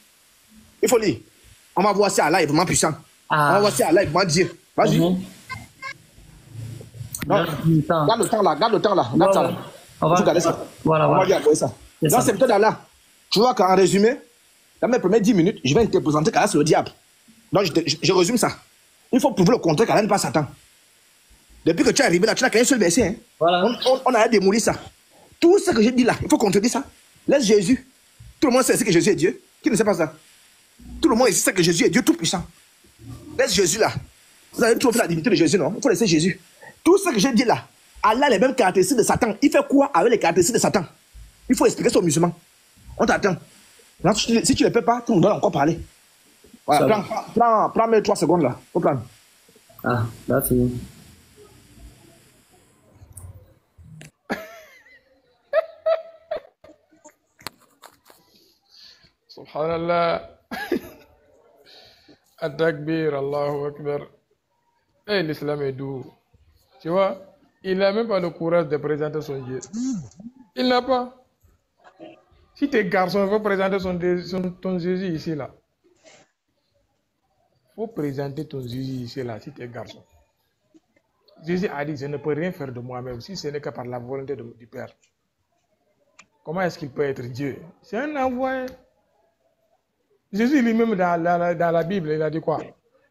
Il faut lire. On va voir si Allah est vraiment puissant. On va voir si Allah est vraiment Dieu. Vas-y. Garde le temps là. Garde ça là. On va regarder ça. Voilà. On va regarder ça. Dans ces serviteurs d'Allah, tu vois qu'en résumé, dans mes premières 10 minutes, je vais te présenter qu'Allah c'est le diable. Donc je résume ça. Il faut prouver le contraire qu'Allah n'est pas Satan. Depuis que tu es arrivé là, tu n'as qu'un seul verset. Hein. Voilà. On a démoli ça. Tout ce que j'ai dit là, il faut contredire ça. Laisse Jésus. Tout le monde sait que Jésus est Dieu. Qui ne sait pas ça? Tout le monde sait que Jésus est Dieu tout-puissant. Laisse Jésus là. Vous avez toujours fait la divinité de Jésus, non? Il faut laisser Jésus. Tout ce que j'ai dit là, Allah a les mêmes caractéristiques de Satan. Il fait quoi avec les caractéristiques de Satan? Il faut expliquer ça aux musulmans. On t'attend. Si tu ne le fais pas, tu nous donnes encore parler. Voilà, prends mes 3 secondes là. Faut prendre. Ah, là c'est bon. Subhanallah. At-Takbir, Allahu Akbar. Et l'islam est doux. Tu vois, il n'a même pas le courage de présenter son Dieu. Il n'a pas. Si tes garçons veulent présenter ton Jésus ici, là. Il faut présenter ton Jésus ici, là, si tes garçons. Jésus a dit, je ne peux rien faire de moi-même si ce n'est que par la volonté du Père. Comment est-ce qu'il peut être Dieu? C'est un envoyé. Jésus lui-même dans la Bible, il a dit quoi?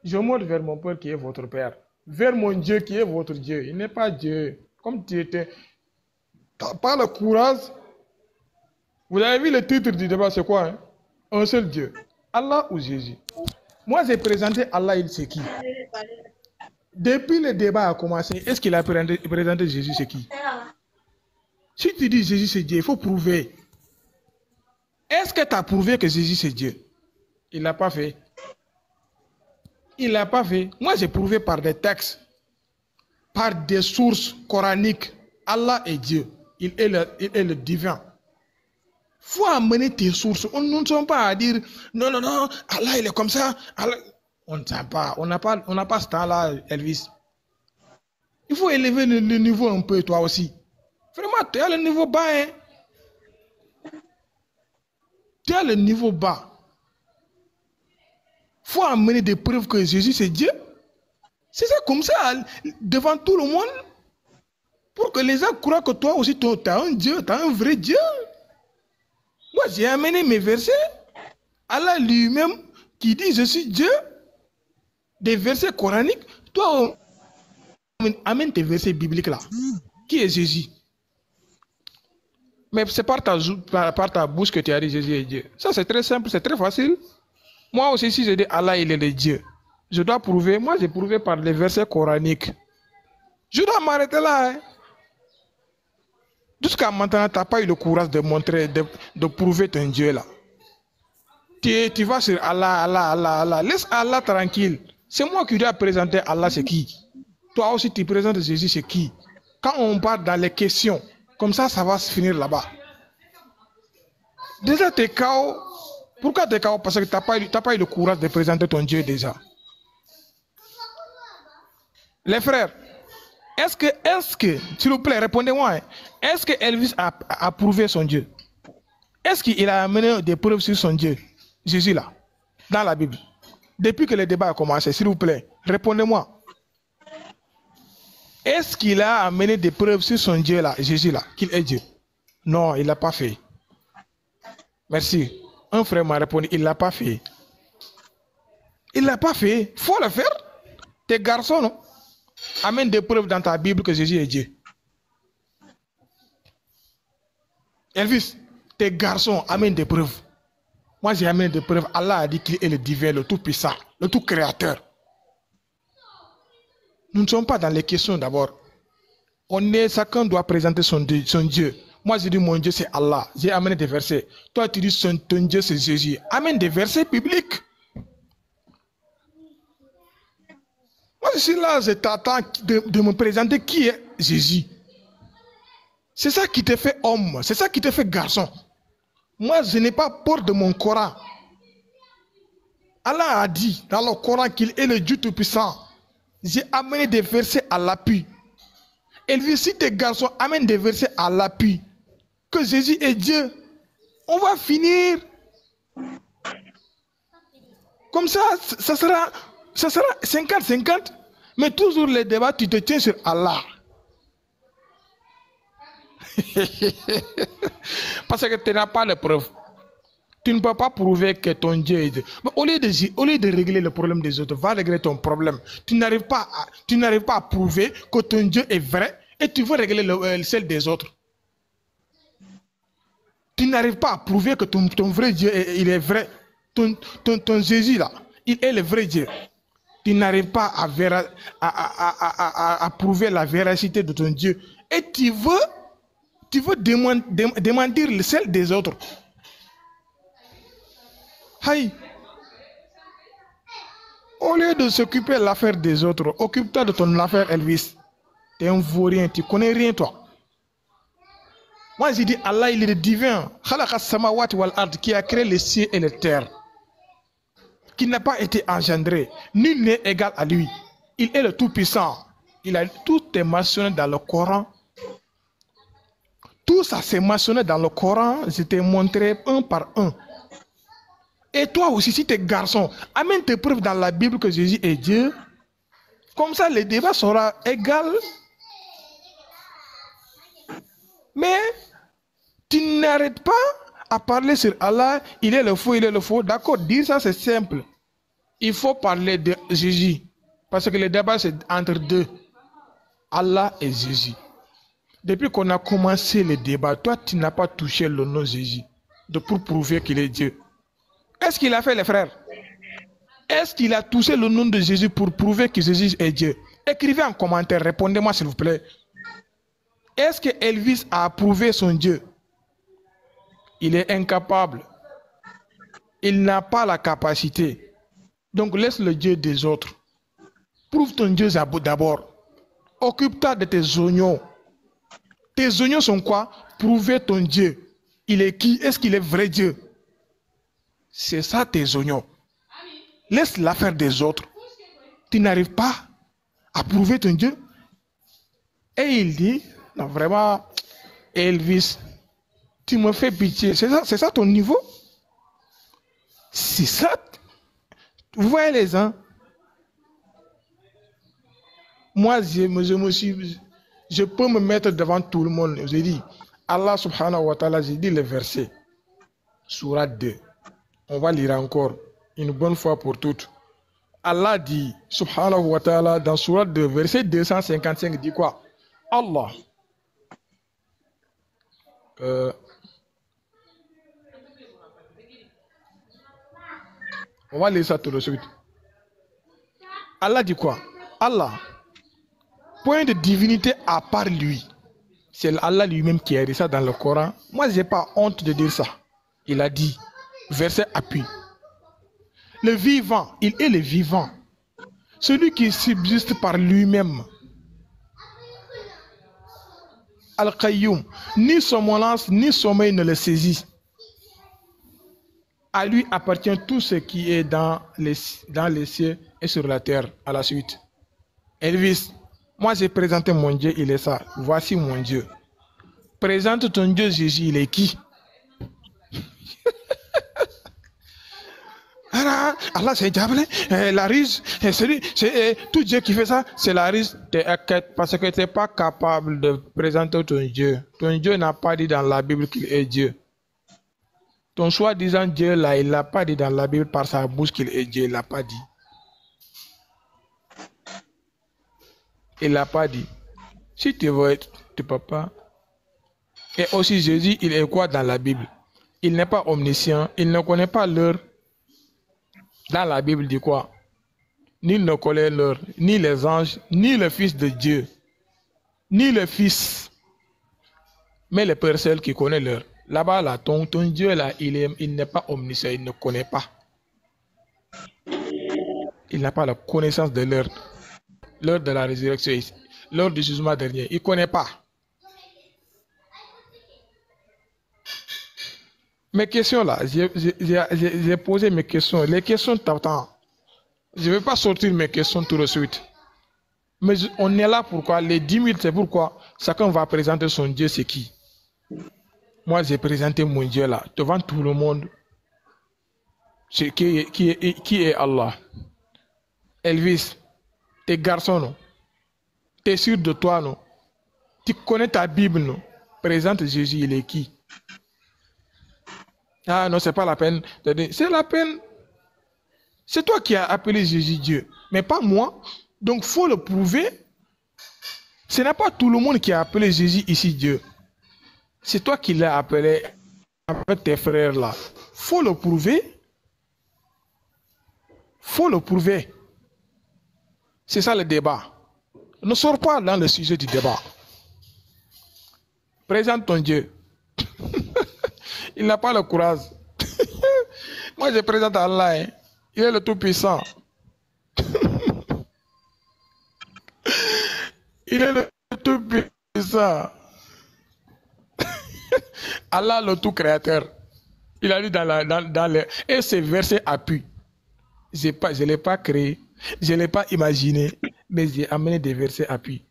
Je monte vers mon Père qui est votre Père. Vers mon Dieu qui est votre Dieu. Il n'est pas Dieu. Comme tu étais. Tu n'as pas le courage. Vous avez vu le titre du débat, c'est quoi? Hein? Un seul Dieu. Allah ou Jésus? Moi, j'ai présenté Allah, il c'est qui? Depuis le débat a commencé, est-ce qu'il a présenté Jésus, c'est qui? Si tu dis Jésus, c'est Dieu, il faut prouver. Est-ce que tu as prouvé que Jésus, c'est Dieu? Il ne l'a pas fait. Il ne l'a pas fait. Moi, j'ai prouvé par des textes, par des sources coraniques. Allah est Dieu. Il est le divin. Il faut amener tes sources. Nous ne sommes pas à dire non, Allah, il est comme ça. Allah... On ne sait pas. On n'a pas ce temps-là, Elvis. Il faut élever le niveau un peu, toi aussi. Vraiment, tu as le niveau bas. Hein? Tu as le niveau bas. Il faut amener des preuves que Jésus c'est Dieu. C'est ça comme ça, devant tout le monde. Pour que les gens croient que toi aussi, tu as un Dieu, tu as un vrai Dieu. Moi, j'ai amené mes versets. Allah lui-même qui dit je suis Dieu. Des versets coraniques. Toi, amène tes versets bibliques là. Qui est Jésus? Mais c'est par ta bouche que tu as dit Jésus est Dieu. Ça, c'est très simple, c'est très facile. Moi aussi, si je dis Allah, il est le Dieu, je dois prouver. Moi, j'ai prouvé par les versets coraniques. Je dois m'arrêter là. Hein. Jusqu'à maintenant, tu n'as pas eu le courage de montrer, de prouver ton Dieu là. Tu vas sur Allah. Laisse Allah tranquille. C'est moi qui dois présenter Allah, c'est qui? Toi aussi, tu présentes Jésus, c'est qui? Quand on part dans les questions, comme ça va se finir là-bas. Déjà, tu es KO. Pourquoi tu es KO? Parce que tu n'as pas eu le courage de présenter ton Dieu déjà. Les frères, est-ce que, s'il vous plaît, répondez-moi, hein, est-ce que Elvis a prouvé son Dieu? Est-ce qu'il a amené des preuves sur son Dieu, Jésus là, dans la Bible? Depuis que le débat a commencé, s'il vous plaît, répondez-moi. Est-ce qu'il a amené des preuves sur son Dieu là, Jésus là, qu'il est Dieu? Non, il ne l'a pas fait. Merci. Un frère m'a répondu, il ne l'a pas fait. Il ne l'a pas fait. Il faut le faire. Tes garçons, non? Amène des preuves dans ta Bible que Jésus est Dieu. Elvis, tes garçons amènent des preuves. Moi, j'ai amené des preuves. Allah a dit qu'il est le divin, le tout-puissant, le tout-créateur. Nous ne sommes pas dans les questions d'abord. Chacun doit présenter son Dieu. Moi, je dis mon Dieu, c'est Allah. J'ai amené des versets. Toi, tu dis ton Dieu, c'est Jésus. Amène des versets bibliques. Moi, je suis là, je t'attends de me présenter qui est Jésus. C'est ça qui te fait homme. C'est ça qui te fait garçon. Moi, je n'ai pas peur de mon Coran. Allah a dit dans le Coran qu'il est le Dieu tout-puissant. J'ai amené des versets à l'appui. Elvis, si tes garçons amènent des versets à l'appui, que Jésus est Dieu, on va finir. Comme ça, ça sera 50-50. Mais toujours les débats, tu te tiens sur Allah. Parce que tu n'as pas de preuves. Tu ne peux pas prouver que ton Dieu est Dieu. Mais au lieu de régler le problème des autres, va régler ton problème. Tu n'arrives pas à prouver que ton Dieu est vrai et tu veux régler celle des autres. Tu n'arrives pas à prouver que ton vrai Dieu il est vrai. Ton Jésus là, il est le vrai Dieu. Tu n'arrives pas à prouver la véracité de ton Dieu. Et tu veux démentir celle des autres. Aïe. Au lieu de s'occuper de l'affaire des autres, occupe-toi de ton affaire, Elvis. Tu es un vaurien, tu connais rien, toi. Moi, j'ai dit, Allah, il est le divin. Qui a créé les cieux et les terres. Qui n'a pas été engendré. Nul n'est égal à lui. Il est le tout-puissant. Tout est mentionné dans le Coran. Tout ça, c'est mentionné dans le Coran. Je t'ai montré un par un. Et toi aussi, si tu es garçon, amène tes preuves dans la Bible que Jésus est Dieu. Comme ça, le débat sera égal. Mais tu n'arrêtes pas à parler sur Allah. Il est le faux, il est le faux. D'accord, dire ça, c'est simple. Il faut parler de Jésus. Parce que le débat, c'est entre deux. Allah et Jésus. Depuis qu'on a commencé le débat, toi, tu n'as pas touché le nom Jésus pour prouver qu'il est Dieu. Qu'est-ce qu'il a fait, les frères? Est-ce qu'il a touché le nom de Jésus pour prouver que Jésus est Dieu? Écrivez en commentaire, répondez-moi s'il vous plaît. Est-ce que Elvis a approuvé son Dieu? Il est incapable. Il n'a pas la capacité. Donc laisse le Dieu des autres. Prouve ton Dieu d'abord. Occupe-toi de tes oignons. Tes oignons sont quoi? Prouver ton Dieu. Il est qui? Est-ce qu'il est vrai Dieu? C'est ça tes oignons. Laisse l'affaire des autres. Tu n'arrives pas à prouver ton Dieu. Et il dit, non, vraiment, Elvis, tu me fais pitié. C'est ça ton niveau? C'est ça? Vous voyez les gens? Moi, je peux me mettre devant tout le monde. J'ai dit, Allah subhanahu wa ta'ala, j'ai dit le verset, Surah 2. On va lire encore une bonne fois pour toutes. Allah dit, subhanahu wa ta'ala, dans Surah 2, verset 255, dit quoi? Allah. On va lire ça tout de suite. Allah dit quoi? Allah. Point de divinité à part lui. C'est Allah lui-même qui a dit ça dans le Coran. Moi, je n'ai pas honte de dire ça. Il a dit, verset appui. Le vivant, il est le vivant. Celui qui subsiste par lui-même. Al-Qayyum, ni somnolence ni sommeil ne le saisissent. À lui appartient tout ce qui est dans les cieux et sur la terre. À la suite. Elvis, moi j'ai présenté mon Dieu, il est ça. Voici mon Dieu. Présente ton Dieu Jésus, il est qui? Allah c'est diable, la ruse, tout Dieu qui fait ça, c'est la ruse. Parce que tu n'es pas capable de présenter ton Dieu. Ton Dieu n'a pas dit dans la Bible qu'il est Dieu. Ton soi-disant Dieu là, il l'a pas dit dans la Bible par sa bouche qu'il est Dieu, il l'a pas dit. Il l'a pas dit. Si tu veux être, tu peux pas. Et aussi Jésus, il est quoi dans la Bible? Il n'est pas omniscient, il ne connaît pas l'heure. Dans la Bible dit quoi? Nul ne connaît l'heure, ni les anges, ni le Fils de Dieu, ni le Fils, mais le Père seul qui connaît l'heure. Là-bas, là, ton Dieu, là, il n'est pas omniscient, il ne connaît pas. Il n'a pas la connaissance de l'heure. L'heure de la résurrection, l'heure du jugement dernier. Il ne connaît pas. Mes questions là, j'ai posé mes questions. Les questions t'attendent. Je ne vais pas sortir mes questions tout de suite. Mais on est là pourquoi? Les 10 000, c'est pourquoi chacun va présenter son Dieu, c'est qui? Moi, j'ai présenté mon Dieu là, devant tout le monde. Qui est Allah? Elvis, t'es garçon, non? T'es sûr de toi, non? Tu connais ta Bible, non? Présente Jésus, il est qui? Ah non, c'est pas la peine de dire. C'est la peine. C'est toi qui as appelé Jésus Dieu, mais pas moi. Donc, faut le prouver. Ce n'est pas tout le monde qui a appelé Jésus ici Dieu. C'est toi qui l'as appelé avec tes frères là. Faut le prouver. Faut le prouver. C'est ça le débat. Ne sors pas dans le sujet du débat. Présente ton Dieu. Il n'a pas le courage. Moi, je présente Allah. Hein. Il est le Tout-Puissant. Il est le Tout-Puissant. Allah, le Tout-Créateur. Il a dit dans les... Et ces versets appuient. Je ne l'ai pas créé. Je ne l'ai pas imaginé. Mais j'ai amené des versets appuis.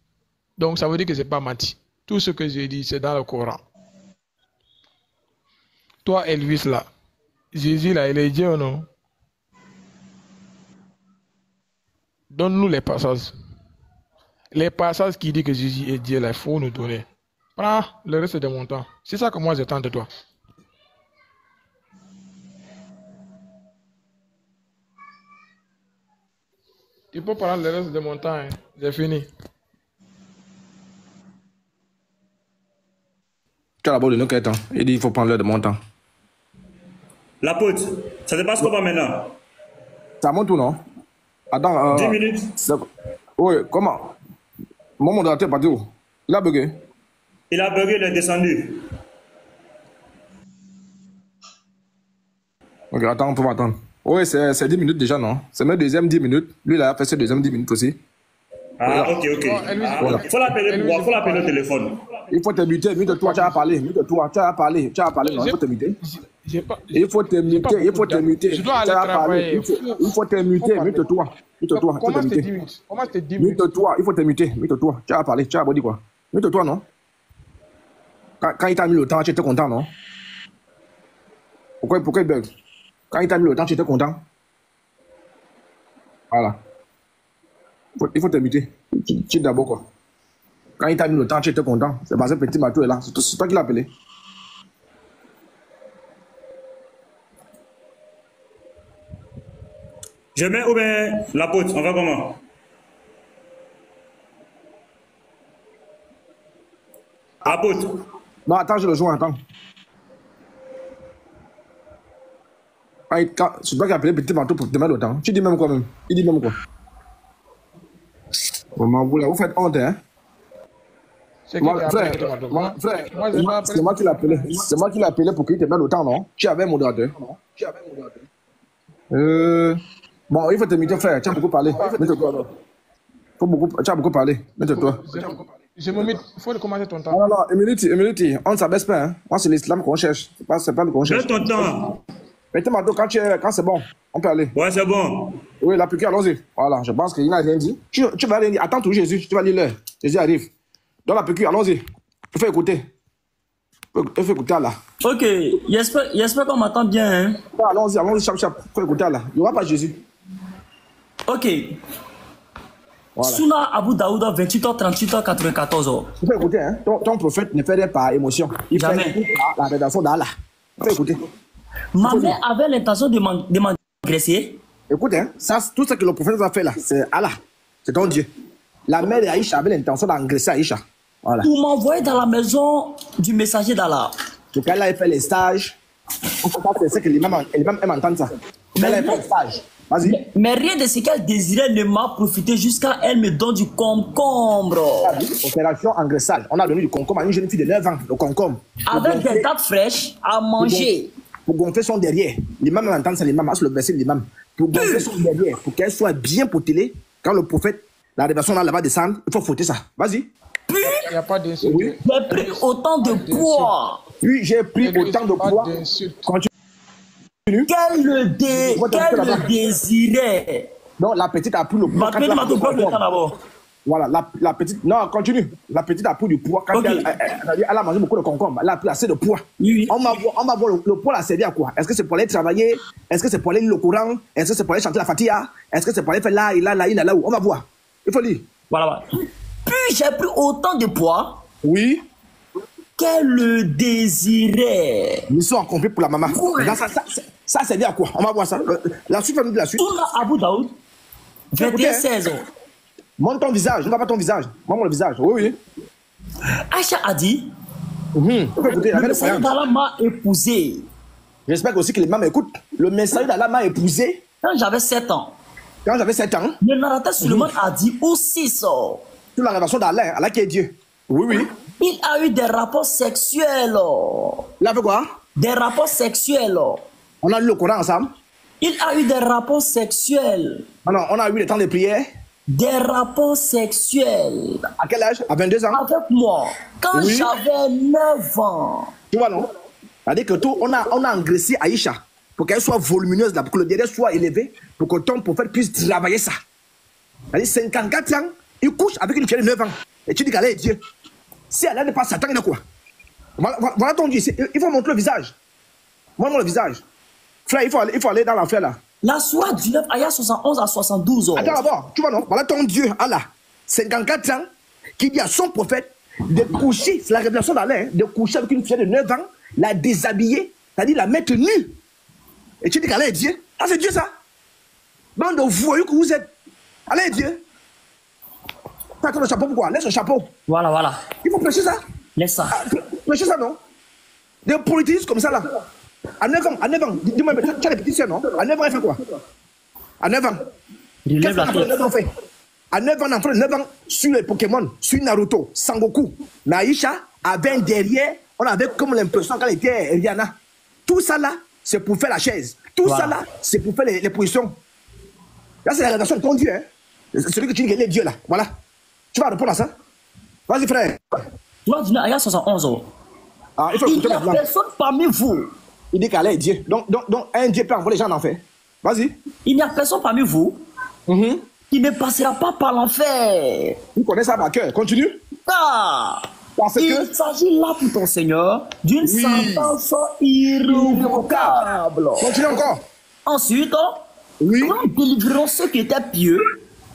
Donc, ça veut dire que je n'ai pas menti. Tout ce que j'ai dit, c'est dans le Coran. Toi, Elvis, là, Jésus, là, il est Dieu ou non? Donne-nous les passages. Les passages qui disent que Jésus est Dieu, là, il faut nous donner. Prends le reste de mon temps. C'est ça que moi, j'attends de toi. Tu peux prendre le reste de mon temps. Hein. J'ai fini. Tu as d'abord donné quel temps? Il dit il faut prendre l'heure de mon temps. L'apôtre, ça se passe comment maintenant? C'est à mon tour, non? Attends. 10 minutes. Oui, comment? Mon modérateur est parti où? Il a bugué. Il a bugué, il est descendu. Ok, attends, on peut attendre. Oui, c'est 10 minutes déjà, non? C'est même deuxième 10 minutes. Lui, il a fait ses deuxième 10 minutes aussi. Ah, ok. Voilà. Faut l'appeler au téléphone. Il faut te muter, mute-toi, tu as parlé, mute-toi, tu as parlé, non, il faut te muter. Il faut te muter, tu as parlé, il faut te muter, mute-toi, Comment c'est 10 minutes? Mute-toi, il faut te muter, mute-toi, tu as parlé, tu as dit quoi? Mets-toi, non? Quand il t'a mis le temps, tu étais content, non? Pourquoi il bug? Quand il t'a mis le temps, tu étais content? Voilà. Il faut t'inviter. Tu d'abord, quoi. Quand il t'a mis le temps, tu étais content. C'est parce que petit Matou est là. C'est toi qui l'as appelé. Je mets ou bien l'apôtre, on va comment? Apôtre. Non, attends, je le joins, attends. C'est toi qui as appelé petit Matou pour te mettre le temps. Tu dis même quoi même? Il dit même quoi? Vous faites honte, hein? C'est moi qui l'ai appelé. C'est moi qui l'ai appelé pour qu'il te mette le temps, non? Tu avais un modérateur. Bon, il faut te mettre, frère. Tu as beaucoup parlé. Mets-toi. Tu as beaucoup parlé. Mets-toi. Je me mets. Il faut commencer ton temps. Non, Emility. On ne s'abaisse pas. Hein. Moi, c'est l'islam qu'on cherche. C'est pas le qu'on cherche. Mets ton temps. Mais quand c'est bon, on peut aller. Ouais, c'est bon. Oui, la piqûre, allons-y. Voilà, je pense qu'il n'a rien dit. Tu vas rien dire. Attends tout Jésus, tu vas lire l'heure. Jésus arrive. Dans la piqûre, allons-y. Il faut écouter. Il faut écouter là. Ok, j'espère qu'on m'entend bien. Hein? Allons-y, chap. Il faut écouter là. Il n'y aura pas Jésus. Ok. Voilà. Suna Abu Daouda, 28h, 38h, 94h. Il faut écouter, hein. Ton prophète ne fait rien par émotion. Il Jamais. fait la rédaction d'Allah. Il faut écouter. Ma mère avait l'intention de m'agresser. Écoute, hein, tout ce que le prophète a fait là, c'est Allah. C'est ton Dieu. La mère d'Aïcha avait l'intention d'engraisser Aïcha. Voilà. Pour m'envoyer dans la maison du messager d'Allah. Donc elle a fait les stages. C'est que l'imam aime entendre ça. Elle a fait les stages. Vas-y. Mais rien de ce qu'elle désirait ne m'a profité jusqu'à elle me donne du concombre. Opération engraissage. On a donné du concombre à une jeune fille de 9 ans. Le concombre. Avec des dates fraîches à manger. Pour gonfler son derrière. L'imam aime entendre ça, l'imam. C'est le verset de l'imam. Pour gonfler son derrière. Pour qu'elle soit bien potelée. Quand le prophète, la révélation là va descendre, il faut fouetter ça. Vas-y. Puis, Il n'y a pas d'insulte. j'ai pris autant de poids. Puis j'ai pris autant de poids. Qu'elle le désirait. Non, la petite a pris le poids. Voilà, la petite. Non, continue. La petite a pris du poids. Quand elle a mangé beaucoup de concombre, elle a pris assez de poids. Oui. On va voir le poids l'a servi à quoi? Est-ce que c'est pour aller travailler? Est-ce que c'est pour aller lire le Coran? Est-ce que c'est pour aller chanter la Fatiha? Est-ce que c'est pour aller faire là où? On va voir. Il faut lire. Voilà. Puis j'ai pris autant de poids. Oui. Qu'elle le désirait. Mission accomplie pour la maman. Oui. Ça servi à quoi? On va voir ça. La suite, famille de la suite. Tourne Abu Daoud. 21-16 ans. Montre ton visage, ne vois pas ton visage. Montre le visage. Oui. Aïcha a dit le messager d'Allah m'a épousé. J'espère aussi que les mamans écoutent. Le messager d'Allah m'a épousé. Quand j'avais 7 ans. Le narrateur Suleiman a dit aussi ça. Sur la révélation d'Allah, Allah qui est Dieu. Oui. Il a eu des rapports sexuels. Il a fait quoi? Des rapports sexuels. On a lu le Coran ensemble. Il a eu des rapports sexuels. Alors, on a eu le temps de prière. Des rapports sexuels. À quel âge? À 22 ans? Avec moi. Quand j'avais 9 ans. Tu vois, non? C'est-à-dire que tout, on a engraissé Aïcha pour qu'elle soit volumineuse, là, pour que le derrière soit élevé, pour que ton prophète puisse travailler ça. C'est-à-dire 54 ans, il couche avec une fille de 9 ans. Et tu dis qu'elle est Dieu. Si elle n'est pas Satan, il y a quoi? Voilà ton Dieu. Il faut montrer le visage. Montre le visage. Frère, il faut aller dans l'enfer là. La sourate du 9, ayat 71 à 72. Attends d'abord, tu vois non? Voilà ton Dieu, Allah. 54 ans, qui dit à son prophète de coucher, c'est la révélation d'Allah, de coucher avec une fille de 9 ans, la déshabiller, c'est-à-dire la mettre nue. Et tu dis qu'Allah est Dieu. Ah, c'est Dieu ça? Bande de voyous que vous êtes. Allah est Dieu. T'as le chapeau pourquoi? Laisse le chapeau. Voilà. Il faut prêcher ça? Laisse ça. Prêcher ça, non? Des politiciens comme ça là. À 9 ans, dis-moi, tu as des petits sœurs, non? À 9 ans, elle fait quoi? À 9 ans. Qu'est-ce que 9 ans fait? À 9 ans, on fait 9 ans sur les Pokémon, sur Naruto, Sangoku. Naïcha avait derrière, on avait comme l'impression qu'elle était Rihanna. Tout ça là, c'est pour faire la chaise. Tout ça là, c'est pour faire les positions. Là, c'est la rédaction de ton Dieu, hein? C'est celui que tu dis qu'il est Dieu là. Voilà. Tu vas répondre à ça? Vas-y, frère. Tu vas dire, ayat 71 ans. Il n'y a personne parmi vous. Il dit qu'Allah est Dieu. Donc, un Dieu peut envoyer les gens en enfer. Vas-y. Il n'y a personne parmi vous qui ne passera pas par l'enfer. Vous connaissez ça par cœur. Continue. Car il s'agit là pour ton Seigneur d'une sentence irrévocable. Continue encore. Ensuite, oui. nous délivrerons ceux qui étaient pieux.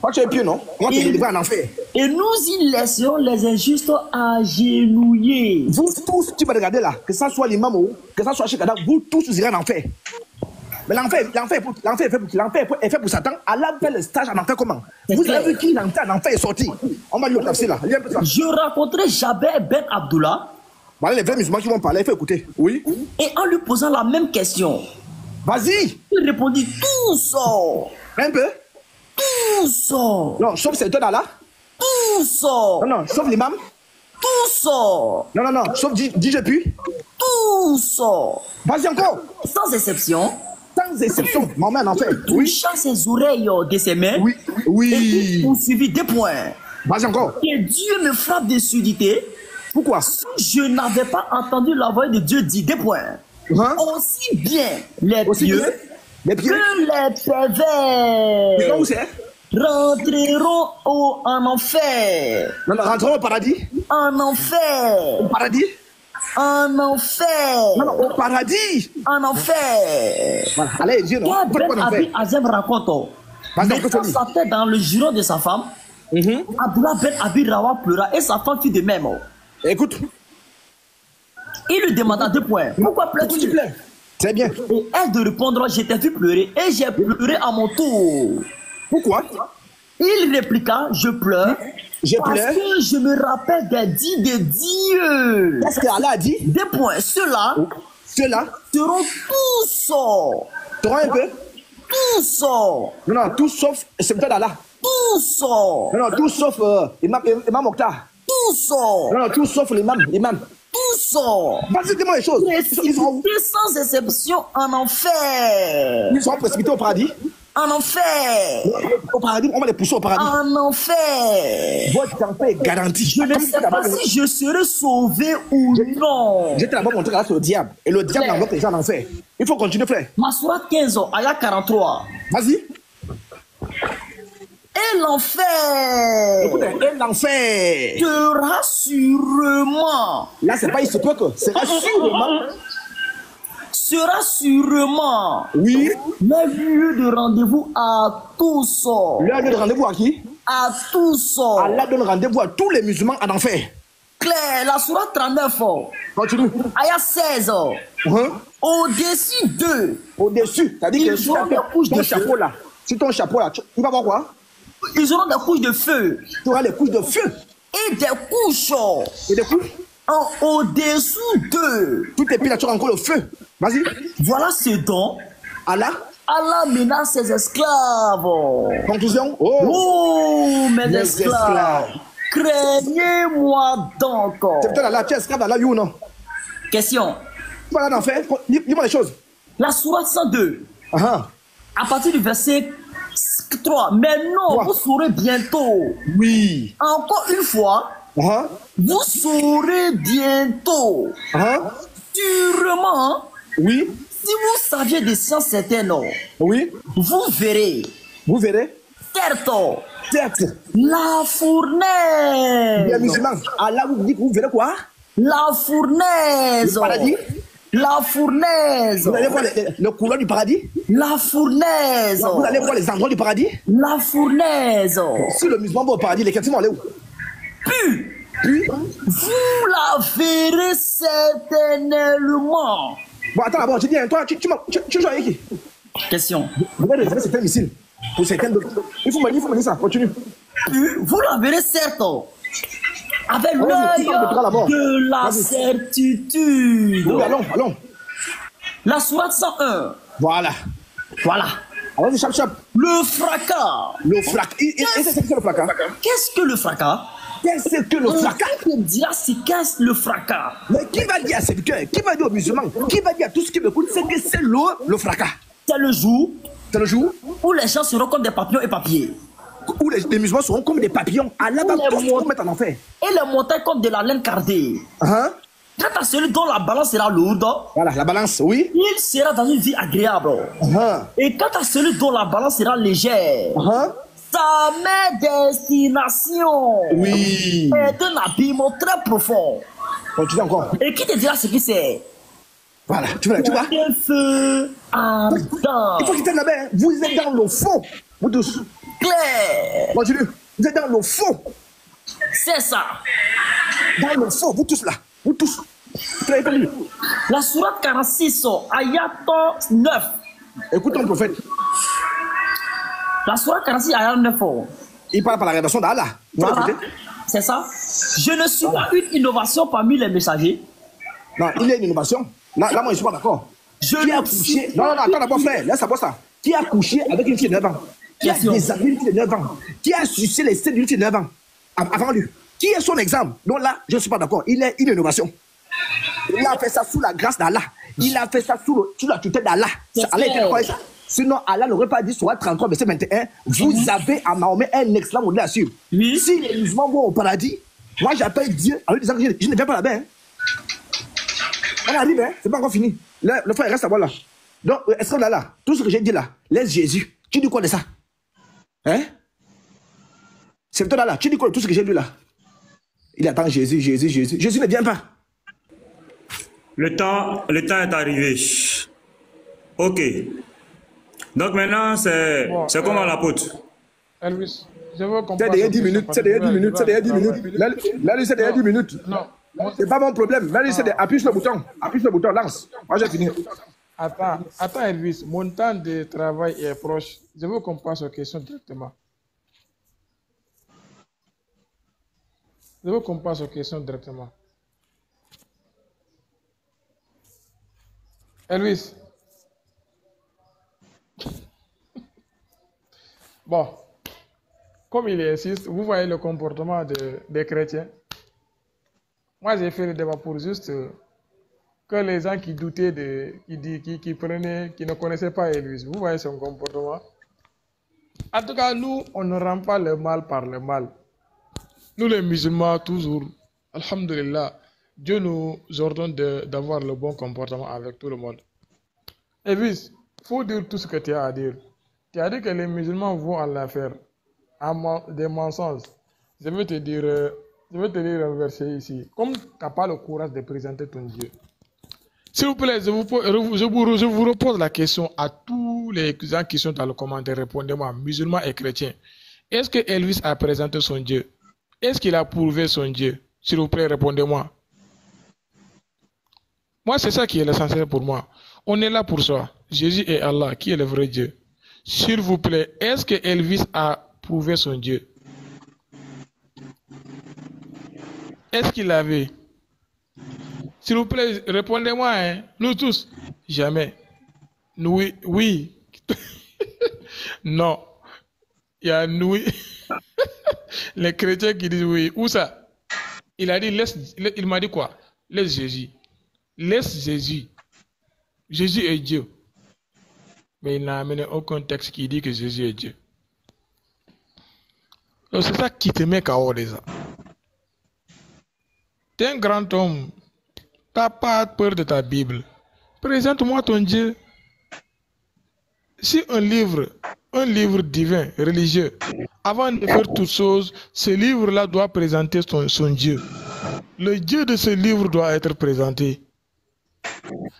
Moi, tu es pieux, non? Moi, tu es délivré en enfer. Et nous y laisserons les injustes agenouillés. Vous tous, tu vas regarder là, que ça soit l'imam ou que ça soit Shekada, vous tous vous irez en enfer. Mais l'enfer est fait pour Satan. Allah fait le stage en enfer comment? Vous avez vu qui l'enfer en enfer est sorti? On va lui tafsir là. Je rencontrai Jabir Ben Abdullah. Voilà les vrais musulmans qui vont parler, il faut écouter. Oui. Et en lui posant la même question. Vas-y. Il répondit tous. Un peu. Tous. Non, sauf cet homme-là. Tous. Non, sauf l'imam. Tous. Non, sauf DJ puis. Tous. Vas-y encore. Sans exception. Sans exception. Maman en fait. Touchant ses oreilles de ses mains. Oui. Oui. Et il poursuivit des points. Vas-y encore. Et Dieu me frappe de surdité. Pourquoi? Je n'avais pas entendu la voix de Dieu dire des points. Aussi bien les pieux que les pervers où c'est? rentreront en enfer. Non, rentreront au paradis. En enfer. Au paradis. En enfer. Non, au paradis. En enfer. Voilà. Allez, Dieu, non. Ben Abi Azem raconte. Mettant sa tête dans le giron de sa femme, Abdullah Ben Abi Rawa pleura et sa femme fit de même. Écoute. Il lui demanda 2 points. Pourquoi pleures-tu? Très bien. Et elle de répondre, je t'ai vu pleurer et j'ai pleuré à mon tour. Pourquoi? Il répliqua, je pleure. Parce que je me rappelle des dits de Dieu. Qu'est-ce qu'Allah a dit? 2 points. Ceux-là seront tous. Seront un peu? Tous. Non, tous sauf serviteur d'Allah. Tous. Non, tous sauf Imam Mokhtar. Tous. Non, tous sauf l'imam. Tous. Vas-y, dis-moi les choses. Ils sont sans exception en enfer. Ils seront précipités au paradis. En enfer. Au paradis, on va les pousser au paradis. En enfer. Votre enfer est garanti. Je ne sais pas si je serai sauvé ou non. Je t'ai d'abord montré là, c'est le diable. Et le diable envoie les gens en enfer. Il faut continuer, frère. Ma sourate 15, ayat 43. Vas-y. Et l'enfer. Et l'enfer sera sûrement. Là, c'est pas il se peut que. Sera sûrement. Oui. Le lieu de rendez-vous à tous. Le lieu de rendez-vous à qui? À tous. Allah donne rendez-vous à tous les musulmans en enfer. Claire, la sourate 39. Continue. Ayat 16. Au-dessus d'eux. Au-dessus. C'est-à-dire que si ton chapeau là, tu vas voir quoi? Ils auront des couches de feu. Tu auras les couches de feu. Et des couches. Et des couches? Au-dessous d'eux. Tout est pile là, tu auras encore le feu. Vas-y. Voilà ce dont Allah menace ses esclaves. Conclusion. Mes esclaves. Craignez-moi donc. C'est peut-être Allah, tu es esclave d'Allah, oui ou non? Question. Voilà, en fait, dis-moi les choses. La sourate 102. À partir du verset 3. Mais non, vous saurez bientôt. Oui. Encore une fois. Vous saurez bientôt. Sûrement. Oui. Si vous saviez des sciences certaines. Oui. Vous verrez. Vous verrez. Certes. La fournaise. Les musulmans. Allah vous dit que vous verrez quoi? La fournaise. Le paradis. La fournaise. Vous allez voir le couloir du paradis. La fournaise. Vous allez voir les endroits du paradis. La fournaise. Si le musulman va au paradis, les chrétiens vont aller où? Puis vous la verrez certainement. Bon, attends d'abord, je dis, toi, tu joues avec qui? Question. Vous allez réserver certains missiles pour certains d'autres. Il faut me dire ça, continue. Puis vous la verrez certes. Avec l'œil de la certitude. Oui, allons. La sourate 101. Voilà. Allons-y, chap. Le fracas. Qu'est-ce que le fracas? Qu'est-ce que le fracas? Qu'est-ce que le fracas? Qui peut dire c'est qu'est-ce le fracas? Mais qui va dire à ses cœurs? Qui va dire aux musulmans? Qui va dire à tout ce qui m'écoute? C'est que c'est le fracas. C'est le jour. Où les gens seront comme des papillons et papiers. Où les musulmans seront comme des papillons. Allah va tous nous mettre en enfer. Et les montagnes comme de la laine cardée. Quant à celui dont la balance sera lourde, voilà, la balance, oui. Il sera dans une vie agréable. Et quant à celui dont la balance sera légère, Sa mère destination Oui. est un abîme très profond. Continue encore. Et qui te dira ce qui c'est? Voilà, tu vois. Un feu ardent. Il faut quitter là-bas. Hein. Vous êtes dans le fond. Vous tous. Clair. Continue. Vous êtes dans le fond. C'est ça. Dans le fond. Vous tous là. Vous tous. Très bien. La sourate 46, ayat 9. Écoute ton prophète. La sourate 46, ayat 9. Il parle par la révélation d'Allah. Voilà. C'est ça. Je ne suis pas une innovation parmi les messagers. Non, il y a une innovation. Là moi, je ne suis pas d'accord. Qui a couché? Non, attends d'abord, frère. Laisse savoir ça. Qui a couché avec une fille de 9 ans? Qui a déshabillé une fille de 9 ans? Qui a sucé les seins d'une fille de 9 ans? Avant lui. Qui est son exemple? Donc là, je ne suis pas d'accord. Il est une innovation. Il a fait ça sous la grâce d'Allah. Il a fait ça sous la tutelle d'Allah. Allah était d'accord avec ça. Sinon, Allah n'aurait pas dit sur 33, verset 21, vous avez à Mahomet un excellent modèle à suivre. Oui. Si les musulmans vont au paradis, moi j'appelle Dieu en lui disant que je ne viens pas là-bas. Hein. On arrive, hein. C'est pas encore fini. Le frère reste à voir là. Donc, est-ce que là, tout ce que j'ai dit là, laisse Jésus. Tu dis quoi de ça? Hein? C'est toi là, tu dis quoi de tout ce que j'ai lu là? Il attend Jésus. Jésus ne vient pas. Le temps est arrivé. Ok. Donc maintenant, c'est comment l'apôtre? Elvis, je veux qu'on c'est derrière 10 minutes. C'est derrière 10 minutes. Là, c'est derrière 10 minutes. Non. C'est pas mon problème. Là, c'est appuie sur le bouton. Appuie sur le bouton, lance. Moi, j'ai fini. Attends, Elvis, mon temps de travail est proche. Je veux qu'on passe aux questions directement. Elvis. Bon, comme il insiste, vous voyez le comportement des chrétiens. Moi, j'ai fait le débat pour juste que les gens qui doutaient, qui ne connaissaient pas Elvis, vous voyez son comportement. En tout cas, nous, on ne rend pas le mal par le mal. Nous, les musulmans, toujours, alhamdulillah, Dieu nous ordonne d'avoir le bon comportement avec tout le monde. Elvis, il faut dire tout ce que tu as à dire. Tu as dit que les musulmans vont en l'affaire, des mensonges. Je vais te dire un verset ici. Comme tu n'as pas le courage de présenter ton Dieu. S'il vous plaît, je vous repose la question à tous les gens qui sont dans le commentaire. Répondez-moi, musulmans et chrétiens. Est-ce que Elvis a présenté son Dieu? Est-ce qu'il a prouvé son Dieu? S'il vous plaît, répondez-moi. Moi, c'est ça qui est l'essentiel pour moi. On est là pour ça. Jésus et Allah, qui est le vrai Dieu. S'il vous plaît, est-ce que Elvis a prouvé son Dieu? Est-ce qu'il l'avait? S'il vous plaît, répondez-moi, hein. Nous tous. Jamais. Oui. Non. Il y a oui. Les chrétiens qui disent oui. Où ça? Il a dit, il m'a dit quoi? Laisse Jésus. Laisse Jésus. Jésus est Dieu. Mais il n'a amené aucun texte qui dit que Jésus est Dieu. Donc c'est ça qui te met KO déjà. Tu es un grand homme. Tu n'as pas peur de ta Bible. Présente-moi ton Dieu. Si un livre divin, religieux, avant de faire toutes choses, ce livre-là doit présenter son Dieu. Le Dieu de ce livre doit être présenté.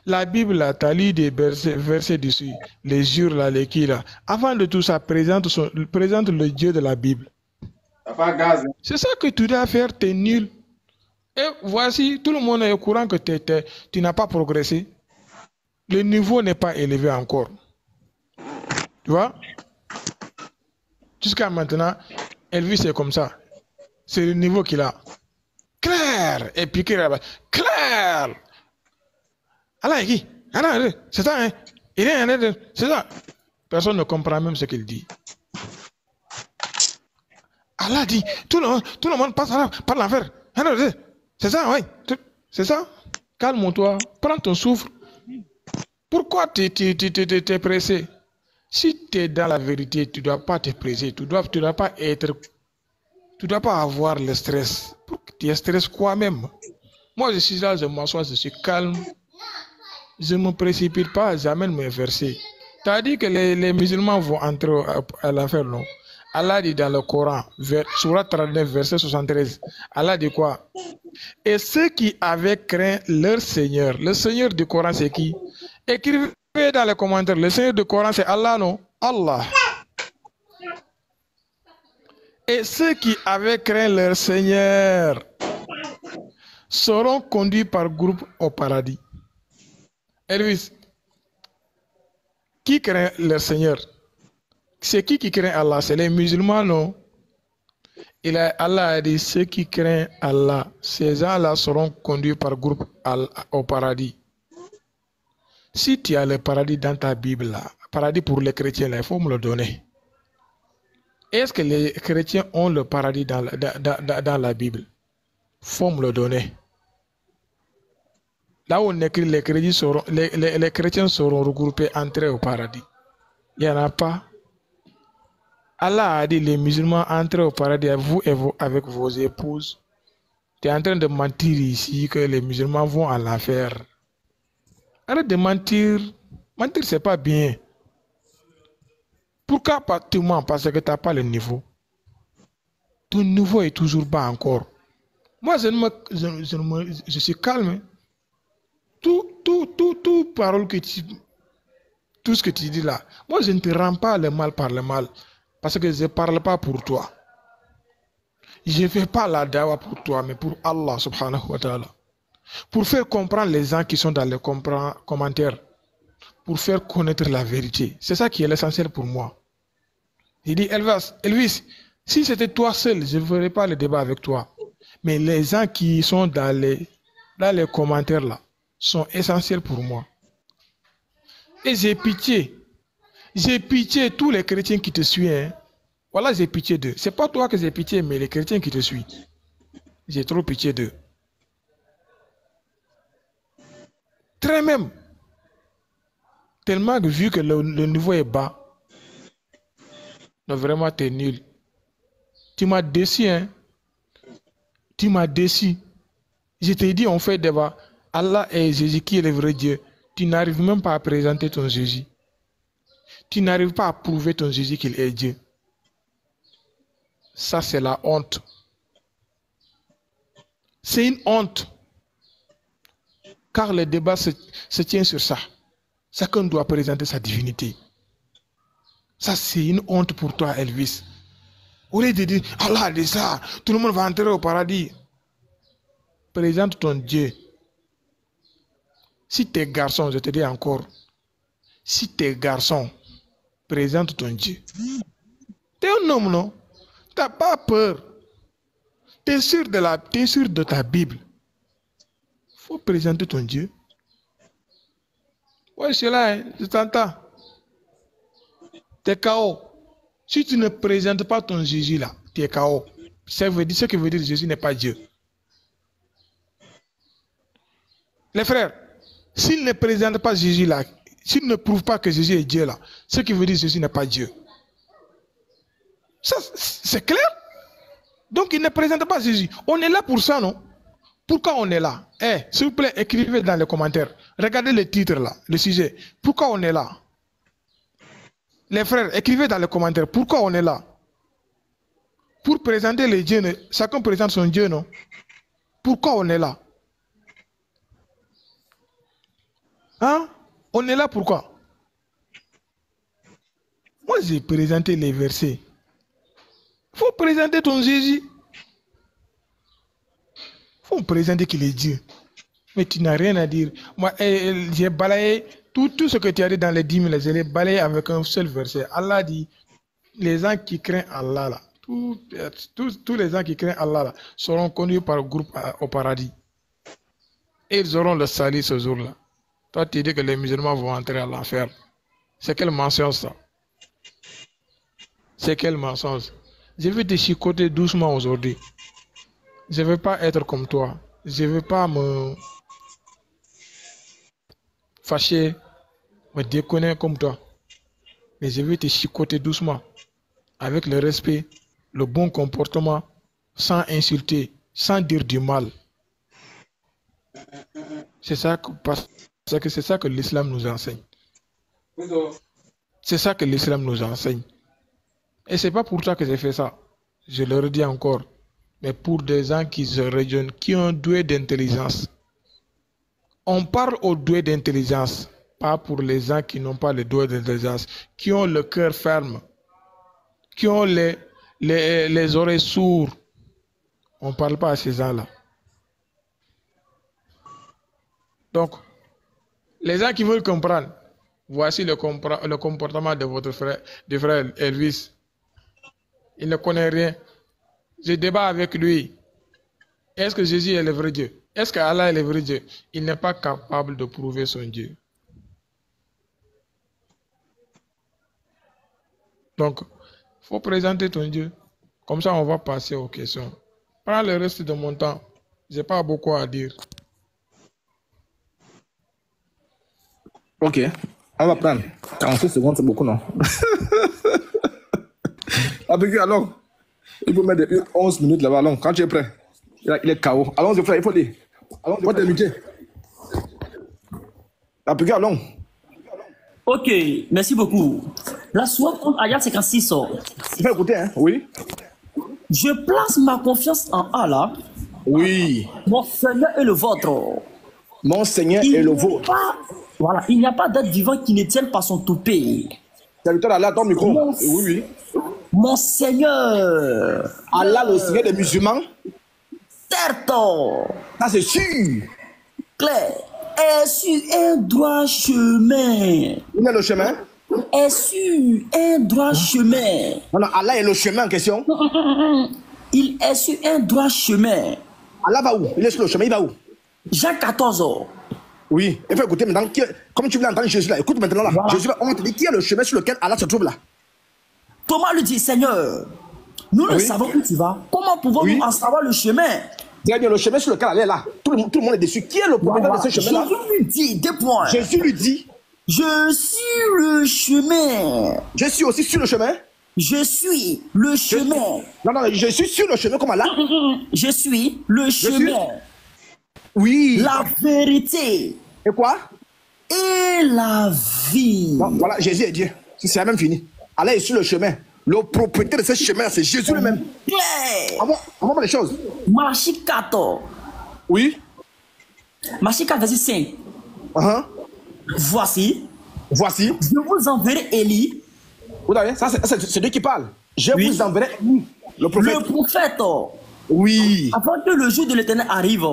La Bible, là, tu as lu des versets dessus, les jures, là, les qui, là. Avant de tout ça, présente le Dieu de la Bible. C'est ça que tu dois faire, tu es nul. Et voici, tout le monde est au courant que tu n'as pas progressé. Le niveau n'est pas élevé encore. Tu vois? Jusqu'à maintenant, Elvis est comme ça. C'est le niveau qu'il a. Clair! Et puis là-bas. Clair! Allah, qui? C'est ça, hein? C'est ça. Personne ne comprend même ce qu'il dit. Allah dit, tout le monde passe par l'enfer. C'est ça, oui. C'est ça. Calme-toi. Prends ton souffle. Pourquoi tu es pressé? Si tu es dans la vérité, tu ne dois pas te presser. Tu dois pas avoir le stress. Tu es stressé quoi même? Moi, je suis là, je m'assois, je suis calme. Je ne me précipite pas, j'amène mes versets. Tu as dit que les musulmans vont entrer à l'enfer, non? Allah dit dans le Coran, Surat 39, verset 73, Allah dit quoi? Et ceux qui avaient craint leur Seigneur, le Seigneur du Coran c'est qui? Écrivez dans les commentaires, le Seigneur du Coran c'est Allah, non? Allah. Et ceux qui avaient craint leur Seigneur seront conduits par groupe au paradis. Elvis, qui craint leur Seigneur? C'est qui craint Allah? C'est les musulmans, non? Allah a dit, ceux qui craignent Allah, ces gens-là seront conduits par groupe au paradis. Si tu as le paradis dans ta Bible, là, paradis pour les chrétiens, là, il faut me le donner. Est-ce que les chrétiens ont le paradis dans la Bible? Il faut me le donner. Là où on écrit les chrétiens seront regroupés, entrés au paradis. Il n'y en a pas. Allah a dit, les musulmans entrent au paradis, vous et vous avec vos épouses. Tu es en train de mentir ici que les musulmans vont à l'enfer. Arrête de mentir. Mentir, c'est pas bien. Pourquoi pas tu mens? Parce que tu n'as pas le niveau. Ton niveau est toujours bas encore. Moi, je suis calme. Tout parole que tout ce que tu dis là, moi, je ne te rends pas le mal par le mal. Parce que je ne parle pas pour toi. Je ne fais pas la dawa pour toi, mais pour Allah subhanahu wa ta'ala. Pour faire comprendre les gens qui sont dans les commentaires. Pour faire connaître la vérité. C'est ça qui est l'essentiel pour moi. Il dit, Elvis, si c'était toi seul, je ne ferais pas le débat avec toi. Mais les gens qui sont dans les commentaires là, sont essentiels pour moi. Et j'ai pitié. J'ai pitié tous les chrétiens qui te suivent. Hein. Voilà, j'ai pitié d'eux. C'est pas toi que j'ai pitié, mais les chrétiens qui te suivent. J'ai trop pitié d'eux. Très même. Tellement que vu que le niveau est bas, non, vraiment, t'es nul. Tu m'as déçu, hein. Tu m'as déçu. Je t'ai dit, on fait débat. Allah et Jésus qui est le vrai Dieu. Tu n'arrives même pas à présenter ton Jésus. Tu n'arrives pas à prouver ton Jésus qu'il est Dieu. Ça, c'est la honte. C'est une honte. Car le débat se tient sur ça. Chacun doit présenter sa divinité. Ça, c'est une honte pour toi, Elvis. Au lieu de dire, Allah a dit ça, tout le monde va entrer au paradis. Présente ton Dieu. Si t'es garçon, je te dis encore, si t'es garçon, présente ton Dieu. T'es un homme, non? T'as pas peur. T'es sûr de ta Bible. Faut présenter ton Dieu. Ouais, je suis là, hein, je t'entends. T'es KO. Si tu ne présentes pas ton Jésus là, tu es KO. Ce qui veut dire que Jésus n'est pas Dieu. Les frères, s'il ne présente pas Jésus là, s'il ne prouve pas que Jésus est Dieu là, ce qui veut dire que Jésus n'est pas Dieu. Ça, c'est clair? Donc il ne présente pas Jésus. On est là pour ça, non? Pourquoi on est là? S'il vous plaît, écrivez dans les commentaires. Regardez le titre là, le sujet. Pourquoi on est là? Les frères, écrivez dans les commentaires. Pourquoi on est là? Pour présenter les dieux. Chacun présente son Dieu, non? Pourquoi on est là? Hein? On est là pourquoi? Moi, j'ai présenté les versets. Il faut présenter ton Jésus. Il faut présenter qu'il est Dieu. Mais tu n'as rien à dire. Moi, j'ai balayé tout ce que tu as dit dans les 10 000, je l'ai balayé avec un seul verset. Allah dit, les gens qui craignent Allah, là, tous les gens qui craignent Allah là, seront conduits par groupe au paradis. Et ils auront le salut ce jour-là. Toi, tu dis que les musulmans vont entrer à l'enfer. C'est quel mensonge ça? C'est quel mensonge? Je vais te chicoter doucement aujourd'hui. Je ne veux pas être comme toi. Je ne veux pas me fâcher, me déconner comme toi. Mais je vais te chicoter doucement. Avec le respect, le bon comportement, sans insulter, sans dire du mal. C'est ça que c'est ça que l'islam nous enseigne. C'est ça que l'islam nous enseigne. Et ce n'est pas pour ça que j'ai fait ça. Je le redis encore. Mais pour des gens qui se raisonnent, qui ont doué d'intelligence. On parle aux doués d'intelligence, pas pour les gens qui n'ont pas le doué d'intelligence, qui ont le cœur ferme, qui ont les oreilles sourdes. On ne parle pas à ces gens-là. Donc, les gens qui veulent comprendre, voici le comportement de votre frère Elvis. Il ne connaît rien. Je débat avec lui. Est-ce que Jésus est le vrai Dieu? Est-ce qu'Allah est le vrai Dieu? Il n'est pas capable de prouver son Dieu. Donc, il faut présenter ton Dieu. Comme ça, on va passer aux questions. Prends le reste de mon temps. Je n'ai pas beaucoup à dire. Ok, on va prendre. 46 secondes, c'est beaucoup, non? Alors, il faut mettre 11 minutes là-bas. Alors, quand tu es prêt, il est KO. Allons-y, frère, il faut dire. Allons-y, il faut t'inviter. Allons. Ok, merci beaucoup. La sourate Ayat 56. Tu fais écouter, hein? Oui. Je place ma confiance en Allah. Oui. Mon Seigneur est le vôtre. Mon Seigneur est le vôtre. Voilà, il n'y a pas d'être vivant qui ne tienne pas son toupet. Serviteur Allah, ton micro. Oui. Mon Seigneur. Allah, le Seigneur des musulmans. Certes. Ça, c'est sûr. Claire. Est sur un droit chemin. Il est le chemin. Est sur un droit chemin. Non, Allah est le chemin en question. Il est sur un droit chemin. Allah va où? Il est sur le chemin, il va où? Jacques 14. Oui, il faut écouter maintenant. Comme tu voulais entendre Jésus là, écoute maintenant là. Voilà. Jésus, on va te dire qui est le chemin sur lequel Allah se trouve là. Thomas lui dit, Seigneur, nous ne savons où tu vas. Comment pouvons-nous en savoir le chemin? Très bien, le chemin sur lequel elle est là. Tout le monde est dessus. Qui est le propriétaire de ce chemin là? Jésus lui dit, 2 points. Jésus lui dit, je suis le chemin. Je suis aussi sur le chemin. Je suis le chemin. Non, je suis sur le chemin comme Allah. Je suis le chemin. Oui. La vérité. Et quoi? Et la vie. Bon, voilà, Jésus est Dieu. C'est même fini. Allah est sur le chemin. Le propriétaire de ce chemin, c'est Jésus lui-même. On va voir les choses. Malachie 4. Oui. Malachie 4, verset 5. Voici. Je vous enverrai Élie. Vous voyez, ça c'est Dieu qui parle. Je vous enverrai le prophète. Le prophète. Oui. Avant que le jour de l'Éternel arrive.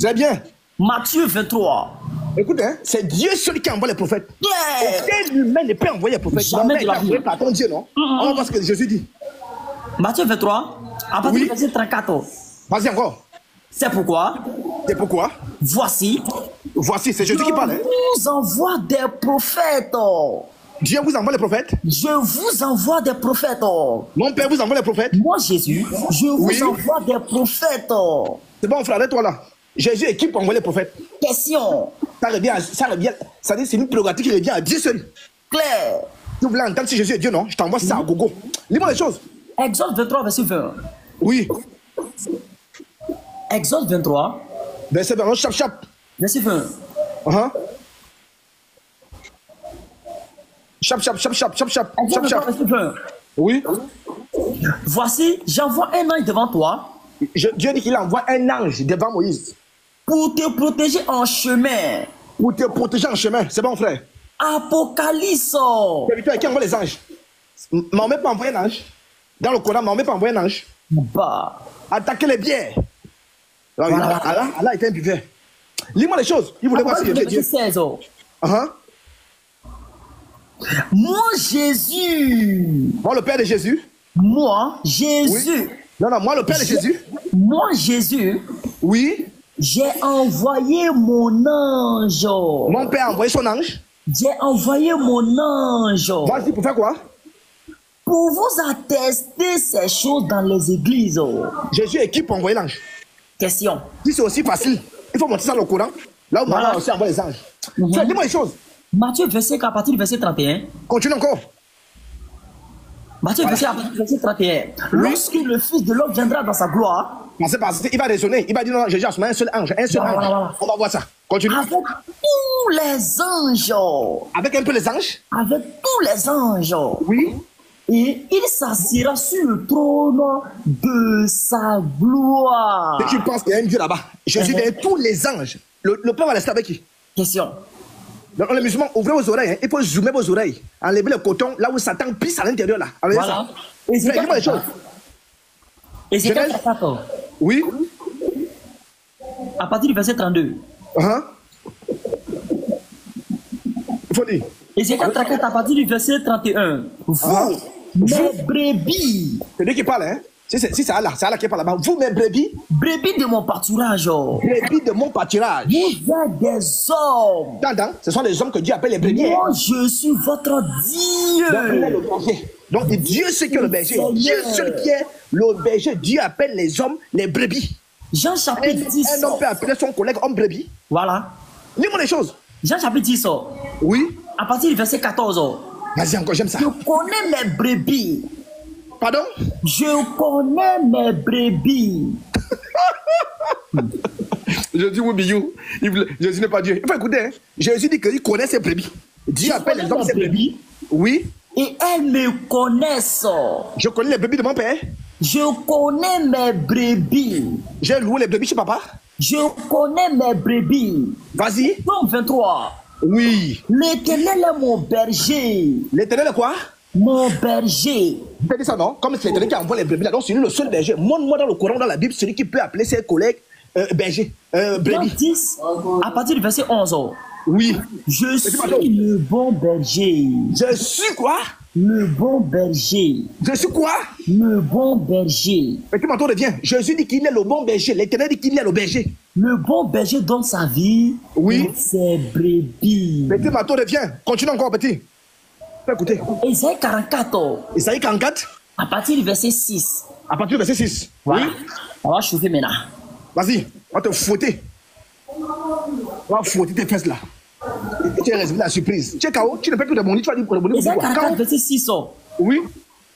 Très bien. Matthieu 23. Écoute, hein, c'est Dieu seul qui envoie les prophètes. Aucun humain ne peut envoyer les prophètes. Jamais de la vie. Par ton Dieu, non? On va voir ce que Jésus dit. Matthieu 23, à partir du verset 34. Vas-y encore. C'est pourquoi. Voici, c'est Jésus qui parle. Je vous envoie des prophètes. Dieu vous envoie les prophètes. Je vous envoie des prophètes. Mon Père vous envoie les prophètes. Moi, Jésus, je vous envoie des prophètes. C'est bon, frère, arrête-toi là. Jésus est qui pour envoyer les prophètes? Question. Ça revient, ça dit c'est une prérogative qui revient à Dieu seul. Claire. Tu voulais entendre si Jésus est Dieu, non? Je t'envoie ça à gogo. Lis-moi les choses. Exode 23, verset 20. Oui. Exode 23. Verset 20, chap. Verset 20. Chap. Verset 20. Oui. Voici, j'envoie un ange devant toi. Dieu dit qu'il envoie un ange devant Moïse. Pour te protéger en chemin. C'est bon, frère. Apocalypse. Qui envoie les anges? Mahomet pas envoyé un ange. Dans le Coran, Mahomet pas envoyé un ange. Bah. Attaquez les bières. Allah était un buveur. Lis-moi les choses. Il voulait voir si Dieu est Dieu. 16. Moi, Jésus. Moi, le Père de Jésus. Moi, Jésus. Oui. Non, moi, le Père de Jésus. Moi, Jésus. Oui. J'ai envoyé mon ange. Mon Père a envoyé son ange. J'ai envoyé mon ange. Vas-y, pour faire quoi? Pour vous attester ces choses dans les églises. Jésus est qui pour envoyer l'ange? Question. Si c'est aussi facile, il faut monter ça dans le Coran. Là où Maman aussi envoie les anges. Dis-moi les choses. Matthieu, verset à partir du verset 31. Continue encore. Matthieu, verset à partir du verset 31. Lorsque le Fils de l'homme viendra dans sa gloire. Il va raisonner. Il va dire non, Jésus a un seul ange. Voilà. On va voir ça. Continue. Avec tous les anges. Avec un peu les anges? Avec tous les anges. Oui. Et il s'assiera sur le trône de sa gloire. Et tu penses qu'il y a un Dieu là-bas? Jésus derrière tous les anges. Le Père va rester avec qui? Question. Donc, les musulmans, ouvrez vos oreilles. Hein. Il faut zoomer vos oreilles. Enlevez le coton là où Satan pisse à l'intérieur. Là. Voilà. Et c'est les choses. Et c'est 4. Oui. À partir du verset 32. Il faut dire. Ézéchiel 34 à partir du verset 31. Vous, mes brebis. C'est lui qui parle, hein? Si c'est Allah qui parle là-bas. Vous, mes brebis. Brebis de mon pâturage. Brebis de mon pâturage. Vous êtes des hommes. Attends, ce sont les hommes que Dieu appelle les brebis. Moi, je suis votre Dieu. Donc, Dieu, c'est que le berger. Dieu, seul qui est le berger. Dieu appelle les hommes les brebis. Jean chapitre 10. Un homme peut appeler son collègue homme brebis. Voilà. Lis-moi les choses. Jean chapitre 10. Oui. À partir du verset 14. Vas-y, encore, j'aime ça. Je connais mes brebis. Pardon? Je connais mes brebis. Je dis oui, Biyou. Jésus n'est pas Dieu. Il faut écouter. Hein. Jésus dit qu'il connaît ses brebis. Dieu appelle les hommes ses brebis. Oui. Et elles me connaissent. Je connais les brebis de mon père. Je connais mes brebis. J'ai loué les brebis chez papa. Je connais mes brebis. Vas-y. Psaume 23. Oui. L'Éternel est mon berger. L'Éternel est quoi? Mon berger. Tu as dit ça, non? Comme c'est l'Éternel qui envoie les brebis là. Donc, c'est lui le seul berger. Montre-moi dans le Coran, dans la Bible, celui qui peut appeler ses collègues berger. Brebis. 10, à partir du verset 11. Oui. Je suis le bon berger. Je suis quoi? Le bon berger. Je suis quoi? Le bon berger. Mais tu m'entends, reviens. Jésus dit qu'il est le bon berger. L'Éternel dit qu'il est le berger. Le bon berger donne sa vie pour ses brebis. Mais tu m'entends, reviens. Continue encore, petit. Écoutez. Isaïe 44. Isaïe 44. À partir du verset 6. À partir du verset 6. Voilà. Oui. On va chauffer maintenant. Vas-y, on va te fouetter. On va fouetter tes fesses là. Tu es réservé la surprise. Tu es KO, tu ne peux plus rebondir, tu vas dire pour rebondir. Isaïe 44, verset 6. Oui.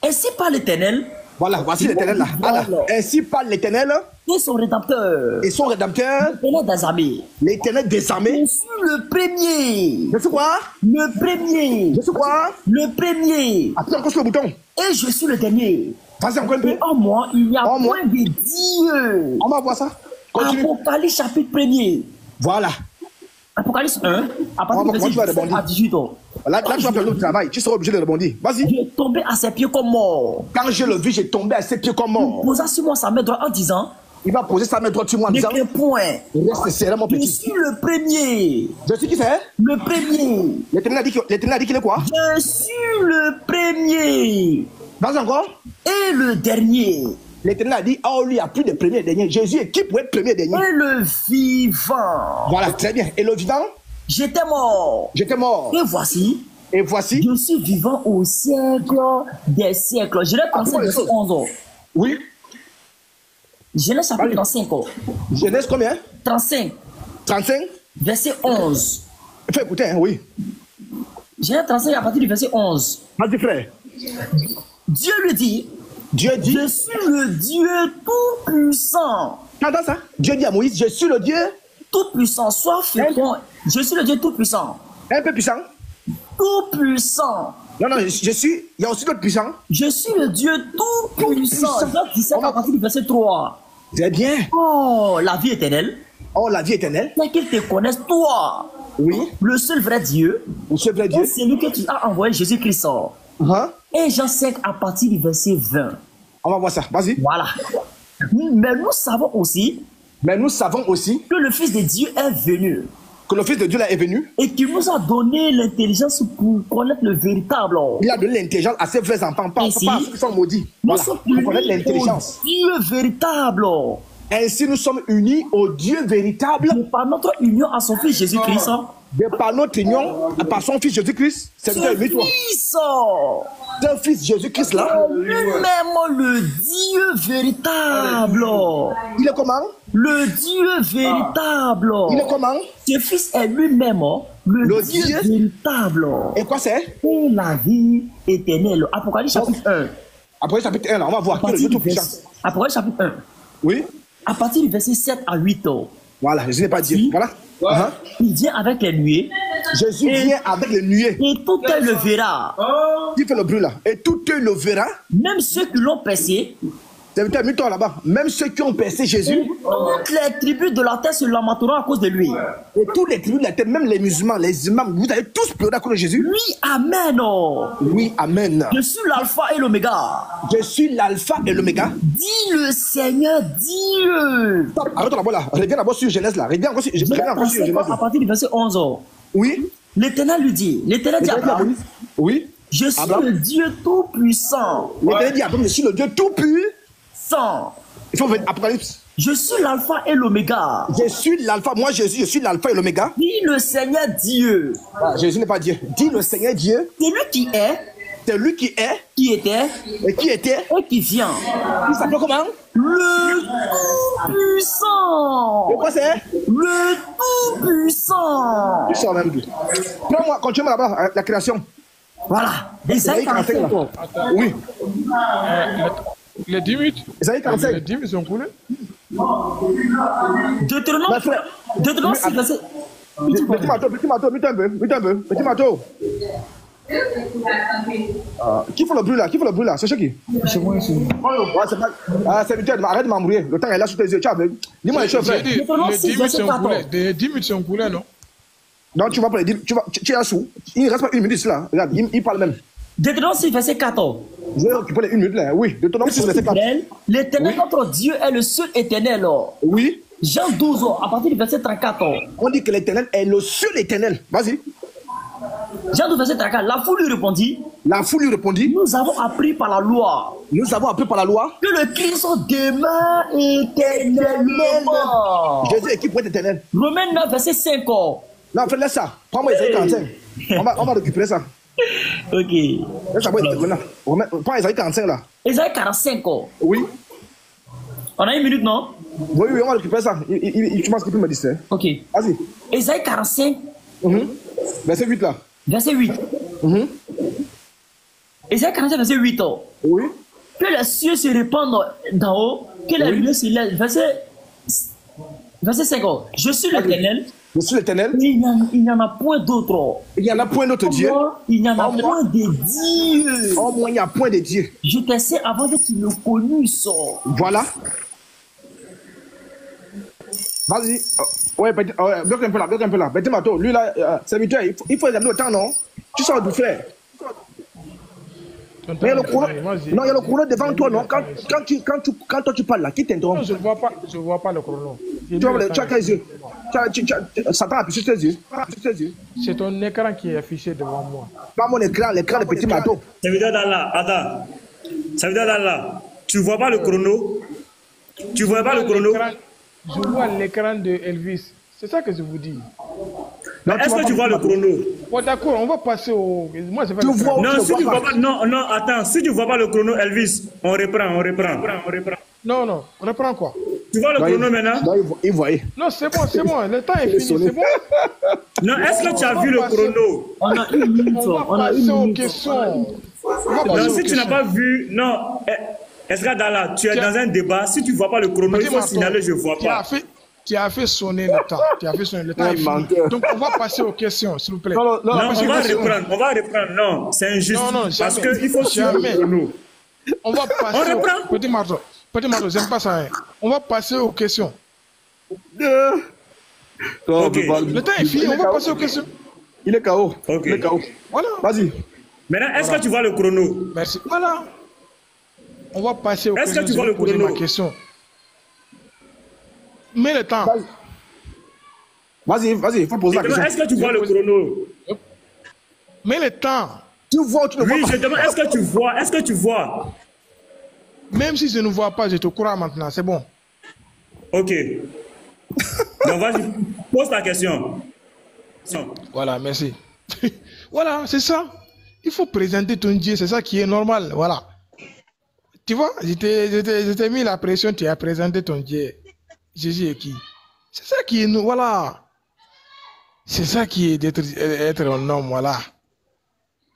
Ainsi par l'Éternel. Voilà, voici l'Éternel là. Voilà. Ainsi par l'Éternel. Et son rédempteur. Et son rédempteur. L'Éternel des armées. L'Éternel des armées. Je suis le premier. Je suis quoi? Le premier. Je suis quoi? Le premier. Appuie encore sur le bouton. Et je suis le dernier. Vas-y encore un peu. Et en moi, il n'y a point de Dieu. On va voir ça. Continue. Apocalypse chapitre 1er. Voilà. Apocalypse 1, à partir du verset à 18 ans. Là, tu vas faire le travail. Tu seras obligé de rebondir. Vas-y. J'ai tombé à ses pieds comme mort. Quand je le vis, j'ai tombé à ses pieds comme mort. Il posa sur moi sa main droite en disant. Il va poser sa main droite sur moi en disant. Point. Reste serré, mon petit. Je suis le premier. Je suis qui c'est? Le premier. L'Éternel a dit qu'il est quoi? Je suis le premier. Vas-y encore. Et le dernier. L'Éternel a dit, oh, lui, il n'y a plus de premier et dernier. Jésus est qui pour être premier et dernier? Et le vivant. Voilà, très bien. Et le vivant? J'étais mort. J'étais mort. Et voici. Et voici. Je suis vivant au siècle des siècles. Je l'ai pensé verset 11 ans. Oui. Genèse chapitre 35. Genèse combien? 35. 35. Verset 11. Il faut écouter, hein, oui. Genèse 35 à partir du verset 11. Vas-y, frère. Dieu lui dit. Dieu dit. Je suis le Dieu tout-puissant. Attends ça. Dieu dit à Moïse, je suis le Dieu tout-puissant. Sois fécond. Je suis le Dieu tout-puissant. Un peu puissant. Tout-puissant. Non, non, je suis. Il y a aussi d'autres puissants. Je suis le Dieu tout-puissant. Jean 17 à partir du verset 3. Très bien. Oh, la vie éternelle. Oh, la vie éternelle. C'est qu'ils te connaissent, toi. Oui. Le seul vrai Dieu. Le seul vrai Dieu. C'est lui que tu as envoyé, Jésus-Christ. Et Jean 5 à partir du verset 20. On va voir ça. Vas-y. Voilà. Mais nous savons aussi. Que le Fils de Dieu est venu. Que le Fils de Dieu là est venu. Et qu'il nous a donné l'intelligence pour connaître le véritable. Il a donné l'intelligence à ses vrais enfants, pas à ceux qui sont maudits. Voilà. Pour connaître l'intelligence. Dieu véritable. Ainsi nous sommes unis au Dieu véritable. Et par notre union à son Fils Jésus-Christ. Par notre union, par son Fils Jésus-Christ, c'est le Fils. Ton Fils Jésus-Christ là. Lui-même le Dieu véritable. Il est comment? Le Dieu véritable. Il est comment? Ce Fils est lui-même le Dieu véritable. Et quoi c'est? Et la vie éternelle. Apocalypse chapitre 1. Apocalypse chapitre 1 là, on va voir. Apocalypse chapitre 1. Oui. À partir du verset 7 à 8. Voilà, je n'ai pas dit. Voilà. Il vient avec les nuées Jésus vient avec les nuées. Et tout œil le verra. Qui fait le bruit là? Et tout œil le verra. Même ceux qui l'ont percé. Mets-toi là-bas. Même ceux qui ont percé Jésus. Toutes les tribus de la terre se lamenteront à cause de lui. Et toutes les tribus de la terre, même les musulmans, les imams, vous allez tous pleurer à cause de Jésus. Oui, amen. Oui, amen. Je suis l'alpha et l'oméga. Je suis l'alpha et l'oméga. Dis le Seigneur Dieu. Arrête d'abord là. Reviens d'abord sur Genèse là. Reviens encore sur Genèse. À partir du verset 11. Oui. L'Éternel lui dit. L'Éternel dit à Abraham. Oui. Je suis le Dieu tout-puissant. L'Éternel dit à Abraham, je suis le Dieu tout-puissant. Il faut venir Apocalypse. Je suis l'alpha et l'oméga. Je suis l'alpha. Moi, Jésus, je suis l'alpha et l'oméga. Dis le Seigneur Dieu. Ah, Jésus n'est pas Dieu. Dis le Seigneur Dieu. C'est lui qui est. C'est lui qui est. Qui était. Et qui était. Et qui vient. Il s'appelle comment? Le Tout-Puissant. Et quoi c'est? Le Tout-Puissant. Il sort même plus. Prends-moi, continue là-bas, la création. Voilà. Isaïe 45. Oui. Les 10 minutes. Isaïe 45. Les 10 minutes sont coulées. Deutéronome 6, verset. Petit mato, vite un peu. Qui fait le bruit là? C'est chez qui? C'est moi ici. C'est Victor, arrête de m'embrouiller. Le temps est là sous tes yeux. Dis-moi les choses, frère. Les 10 minutes sont coulées, non? Non, tu vas pas les dire. Tu es là sous. Il ne reste pas une minute là. Regarde, il parle même. Deutéronome 6, verset 14. Je vais occuper les une minute là. Oui, Deutéronome 6, verset 4. L'Éternel, notre Dieu, est le seul éternel. Oui. Jean 12, à partir du verset 34. On dit que l'Éternel est le seul éternel. Vas-y. Jean 12, verset 34. La foule lui répondit. Nous avons appris par la loi. Que le Christ demeure éternellement. Jésus est qui pour être éternel? Romains 9, verset 5. Non, fais laisse ça. Prends-moi Isaïe 45. On va récupérer ça. Ok. Laisse ça, prends Isaïe 45 là. Isaïe 45. Oui. On a une minute, non? Oui, on va récupérer ça. Tu penses qu'il peut me distraire? Ok. Vas-y. Isaïe 45. Verset 8 là. Verset 8. Isaïe 45, verset 8. Oui. Que les cieux se répandent d'en haut, que les lieux se lèvent. Verset 5. Je suis l'Éternel. Il n'y en a point d'autre. Il n'y en a point d'autre Dieu. Il n'y en a point de Dieu. Oh, moi, il n'y a point de Dieu. Je te sais avant que tu le connusses. Voilà. Vas-y. Ouais, bloque un peu là. Petit Mato, lui là, serviteur, il faut examiner le temps, non? Tu sors du frère. Mais il y a le chrono devant toi, non? Quand toi tu parles là, qui t'interrompt? Non, je ne vois pas le chrono. Tu as quels yeux? Satan a affiché tes yeux. C'est ton écran qui est affiché devant moi. Pas mon écran, l'écran de Petit Mato. Serviteur d'Allah, attends. Serviteur d'Allah, tu ne vois pas le chrono? Tu ne vois pas le chrono? Je vois l'écran de Elvis. C'est ça que je vous dis. Est-ce que tu vois le chrono? Bon, d'accord, on va passer au. Moi, je vais non, si tu vois pas. Non, attends. Si tu vois pas le chrono, Elvis, on reprend. Non, on reprend quoi? Tu vois le chrono maintenant? Non, il voyait. Non, c'est bon. Le temps est fini, c'est bon. Non, est-ce que tu as vu le chrono? On a une minute. On va passer aux questions. Non, si tu n'as pas vu. Non. Est-ce que Dalla, tu es dans un débat? Si tu ne vois pas le chrono, il faut signaler, je ne vois pas. Tu as fait sonner le temps. Le temps est fini. Donc, on va passer aux questions, s'il vous plaît. Non, on va reprendre. Non, c'est injuste. Non, parce qu'il faut suivre le chrono. On va passer. On reprend. Petit marteau, j'aime pas ça. On va passer aux questions. Okay. Le temps est fini, on va passer aux questions. Il est KO. Ok. Il est KO. Voilà. Vas-y. Maintenant, est-ce que tu vois le chrono? Merci. Voilà. On va passer aux questions. Est-ce que tu vois le chrono? Ma question. Mets le temps. Vas-y, il faut poser la question. Est-ce que tu vois le chrono? Mets le temps. Tu vois ou tu ne vois pas? Oui, je demande, est-ce que tu vois? Même si je ne vois pas, je te crois maintenant, c'est bon. Ok. Donc vas-y, pose ta question. Voilà, merci. Voilà, c'est ça. Il faut présenter ton Dieu, c'est ça qui est normal. Voilà. Tu vois, je t'ai mis la pression, tu as présenté ton Dieu. Jésus est qui? C'est ça qui est nous, voilà. C'est ça qui est d'être un homme, voilà.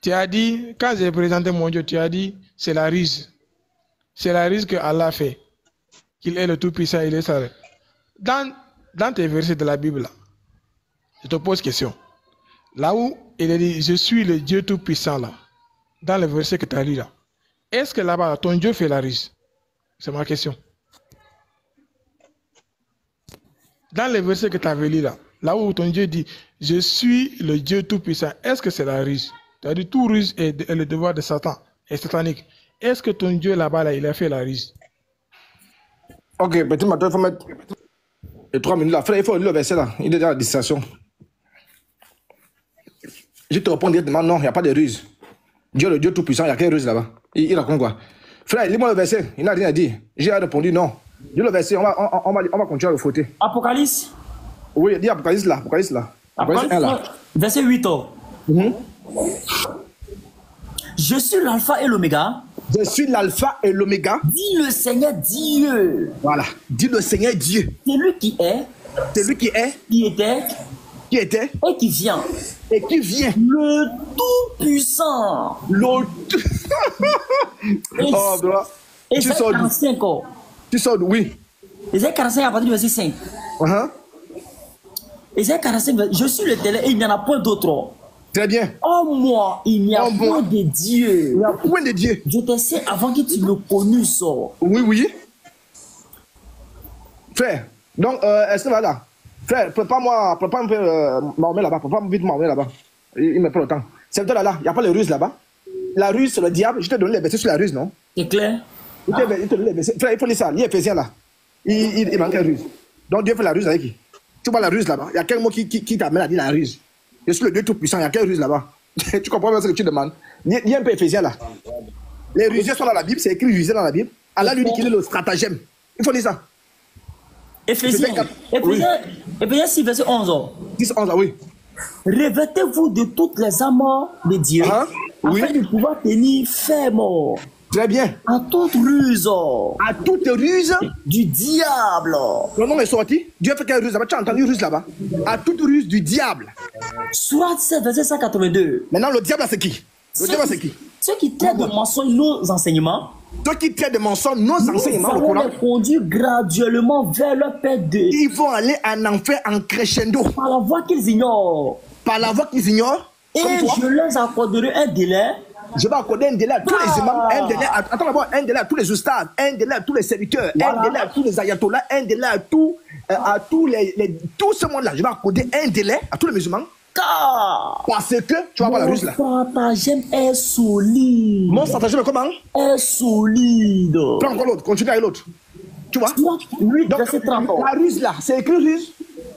Tu as dit, quand j'ai présenté mon Dieu, tu as dit, c'est la ruse. C'est la ruse que Allah fait. Qu'il est le Tout-Puissant, il est ça. Dans tes versets de la Bible, là, je te pose question. Là où il a dit, je suis le Dieu Tout-Puissant là, dans le verset que tu as lu là, est-ce que là-bas, ton Dieu fait la ruse? C'est ma question. Dans le verset que tu avais lu là, là où ton Dieu dit, je suis le Dieu Tout-Puissant, est-ce que c'est la ruse? Tu as dit, tout ruse est le devoir de Satan, est satanique. Est-ce que ton Dieu là-bas, là, il a fait la ruse? Ok, petit matin, il faut mettre les 3 minutes là. Frère, il faut lire le verset là. Il est dans la distraction. Je te réponds directement, non, il n'y a pas de ruse. Dieu, le Dieu Tout-Puissant, il n'y a qu'une ruse là-bas. Il raconte quoi? Frère, lis-moi le verset. Il n'a rien à dire. J'ai répondu non. Dis le verset, on va continuer à le fouetter. Apocalypse. Oui, dis Apocalypse là. Apocalypse là. Apocalypse 1 là. Verset 8. Je suis l'alpha et l'oméga. Je suis l'alpha et l'oméga. Dit le Seigneur Dieu. Voilà. Dit le Seigneur Dieu. C'est lui qui est. C'est lui qui est. Qui était. Qui était. Et qui vient. Et qui vient. Le Tout-Puissant. Le tout. Oh, bro. Et c'est 45 ans. Tu sors d'où? Oui. Et c'est 45 à partir du verset 5. Et c'est 45. Je suis l'Éternel et il n'y en a point d'autre. Très bien. Oh moi, il n'y a point de Dieu. Il n'y a point de Dieu. Je te sais avant que tu me connusses. Oui, oui. Frère, donc, est-ce que là, frère, prépare-moi un peu Mahomet là-bas. Prépare-moi vite Mahomet là-bas. Il me prend le temps. C'est toi là, il n'y a pas les ruses là-bas. La ruse, c'est le diable. Je te donne les versets sur la ruse, non? C'est clair? Il te donne les versets. Frère, il faut lire ça. Lis Éphésiens là. Il manque une ruse. Donc Dieu fait la ruse avec qui? Tu vois la ruse là-bas. Il y a quel mot qui t'amène à dire la ruse? Je suis le Dieu Tout-Puissant. Il y a quelle ruse là-bas? Tu comprends bien ce que tu demandes? Lis un peu Éphésiens là. Les rusés sont dans la Bible. C'est écrit rusé dans la Bible. Allah lui dit qu'il est le stratagème. Il faut lire ça. Éphésiens 6, verset 11. 10, 11, oui. Revêtez-vous de toutes les armes de Dieu afin de pouvoir tenir ferme. Très bien. À toute ruse. À toute ruse du diable. Le nom est sorti. Dieu fait quelle ruse là-bas? Tu as entendu ruse là-bas? À toute ruse du diable. Sourate 7, verset 182. Maintenant, le diable, c'est qui? Le diable, c'est qui? Ceux qui traitent de mensonges nos enseignements. Ceux qui traitent de mensonges nos enseignements. Nous allons les conduire graduellement vers leur paix de. Ils vont aller en enfer en crescendo. Par la voie qu'ils ignorent. Par la voie qu'ils ignorent. Et je leur accorderai un délai. Je vais accorder un délai à tous les imams, un délai à, attends d'abord, un délai à tous les ustads, un délai à tous les serviteurs, un délai à tous les ayatollahs, un délai à tout ce monde-là. Je vais accorder un délai à tous les musulmans. Parce que tu vas voir la ruse là. Mon stratagème est solide. Mon stratagème est comment? Est solide. Prends encore l'autre, continue avec l'autre. Tu vois? Oui, donc la ruse là, c'est écrit ruse.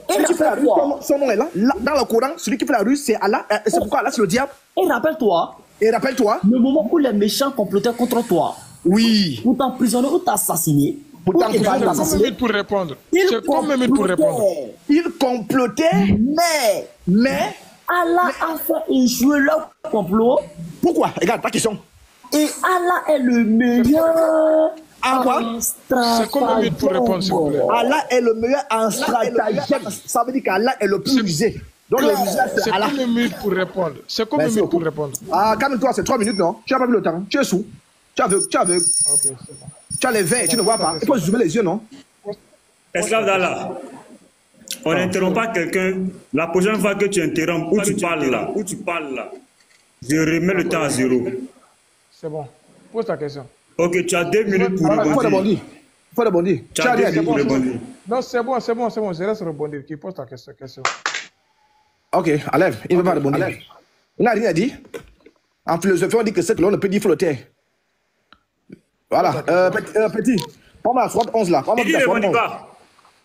Celui qui fait la ruse, son nom est là. Dans le Coran, celui qui fait la ruse, c'est Allah. C'est pourquoi Allah, c'est le diable. Et rappelle-toi. Et rappelle-toi. Le moment où les méchants complotaient contre toi. Oui. Pour t'emprisonner ou t'assassiner. C'est comme même pour répondre. C'est comme même pour répondre. Il complotait, mais Allah a fait échouer leur complot. Pourquoi? Regarde, ta question. Et Allah est le meilleur. En quoi? C'est comme même pour répondre, s'il vous plaît. Allah est le meilleur en stratagème. Ça veut dire qu'Allah est le plus rusé. Donc le rusé, c'est Allah. comme une minute pour répondre. C'est comme une minute pour répondre. Ah, calme-toi, c'est 3 minutes, non? Tu n'as pas vu le temps. Tu es sous. Tu as aveugle. Ok, c'est bon. Tu as les verres, tu ne vois pas. Il faut zoomer les yeux, non? Esclave d'Allah, on n'interrompt pas quelqu'un. La prochaine fois que tu interromps, où tu parles là, je remets le temps à 0. C'est bon. Pose ta question. Ok, tu as 2 minutes pour répondre. Il faut rebondir. Tu as 2 minutes pour rebondir. Non, c'est bon. Je laisse rebondir. Qui pose ta question. Ok, enlève. Il ne veut pas rebondir. Il n'a rien dit. En philosophie, on dit que c'est que l'on ne peut dire flotter. Voilà. Petit, prends-moi la soirée 11 là. Il dit qu'il ne rebondit pas.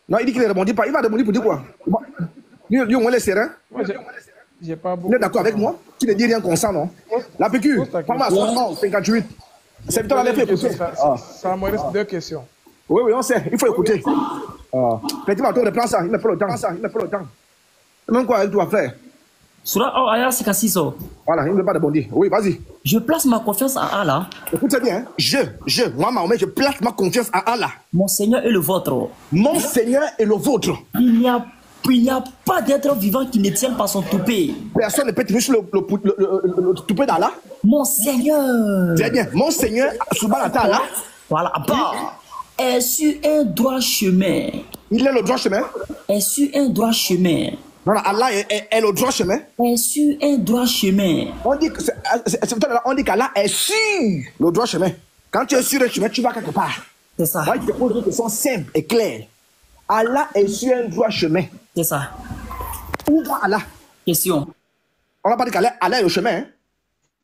Non, il dit qu'il ne rebondit pas. Il va rebondir pour dire quoi? Lui, au moins les sereins. J'ai pas beaucoup. Vous êtes d'accord avec moi? Tu ne dis rien consent, non? La PQ, prends-moi la soirée 11, 58. C'est plutôt la lettre écouter. Ça me reste 2 questions. Oui, on sait. Il faut écouter. Petit bateau, reprends ça. Il ne prend le temps. Même quoi avec toi, frère? Surah Ayah 56. Voilà, il ne veut pas rebondir. Oui, vas-y. Je place ma confiance à Allah. Écoute bien. Moi, Mahomet, je place ma confiance à Allah. Mon Seigneur est le vôtre. Mon Seigneur est le vôtre. Il n'y a pas d'être vivant qui ne tienne pas son toupet. Personne ne peut tenir sur le toupet d'Allah. Mon Seigneur. Très bien. Mon Seigneur, subhanahu wa ta'ala. Voilà, est sur un droit chemin. Il est le droit chemin. Est sur un droit chemin. Non, Allah est le droit chemin. Est sur un droit chemin. On dit qu'Allah est sur le droit chemin. Quand tu es sur le chemin, tu vas quelque part. C'est ça. Moi, je te pose une question simple et claire. Allah est sur un droit chemin. C'est ça. Où va Allah? Question. On n'a pas dit qu'Allah est le chemin. Hein?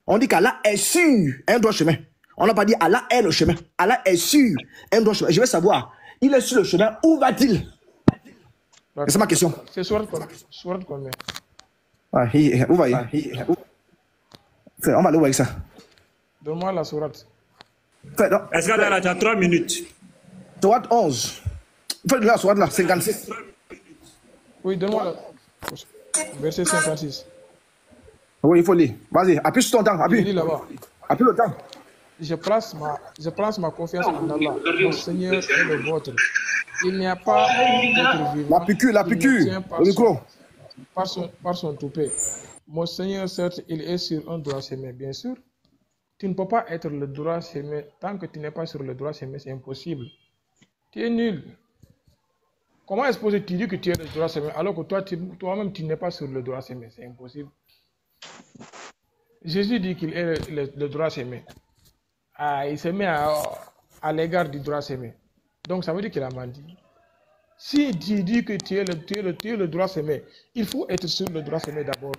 On dit qu'Allah est sur un droit chemin. On n'a pas dit Allah est le chemin. Allah est sur un droit chemin. Je veux savoir, il est sur le chemin, où va-t-il? C'est ma question. C'est sourate combien? Où va-il? On va aller où avec ça? Donne-moi la sourate. Est-ce que tu as 3 minutes? Sourate 11. Faites la sourate là, 56. Oui, donne-moi la. Verset 56. Oui, il faut lire. Vas-y, appuie sur ton temps. Appuie. Lis là-bas. Appuie le temps. Je place ma confiance en Allah. Mon Seigneur est le vôtre. Il n'y a pas d'être vivant. La piqûre. Le micro. Par son toupet. Mon Seigneur, certes, il est sur un droit chemin, bien sûr. Tu ne peux pas être le droit chemin. Tant que tu n'es pas sur le droit chemin, c'est impossible. Tu es nul. Comment est-ce que tu dis que tu es le droit chemin alors que toi-même tu n'es pas sur le droit chemin? C'est impossible. Jésus dit qu'il est le droit chemin. Il se met à l'égard du droit chemin. Donc ça veut dire qu'il a menti. Si tu dis que tu es le droit chemin, il faut être sur le droit chemin d'abord.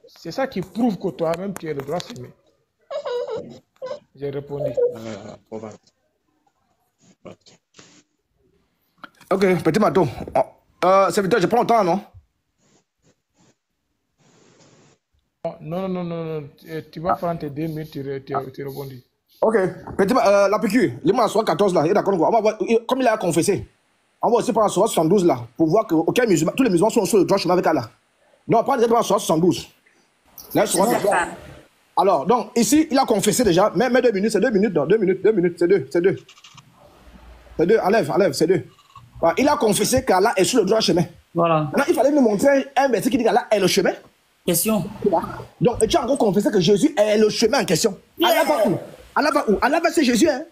C'est ça qui prouve que toi-même tu es le droit chemin. J'ai répondu. Ok, petit maton. Serviteur, je prends le temps, non? Non. Tu vas prendre tes 2 minutes, tu rebondis. Ok, petit la piqûre. Lis-moi la sourate 14 là. Il est d'accord. On va voir, comme il a confessé. On va aussi prendre la sourate 72 là. Pour voir que tous les musulmans sont sur le droit chemin avec Allah. Non, prends directement la sourate 72. Là, alors, donc, ici, il a confessé déjà. Mais 2 minutes, c'est 2 minutes. Non, 2 minutes, c'est 2. C'est 2. Enlève, c'est 2. Voilà, il a confessé qu'Allah est sur le droit chemin. Voilà. Maintenant, il fallait nous montrer un verset qui dit qu'Allah est le chemin. Question. Donc, tu as encore confessé que Jésus est le chemin en question. Allah va où? Allah va chez Jésus. Hein?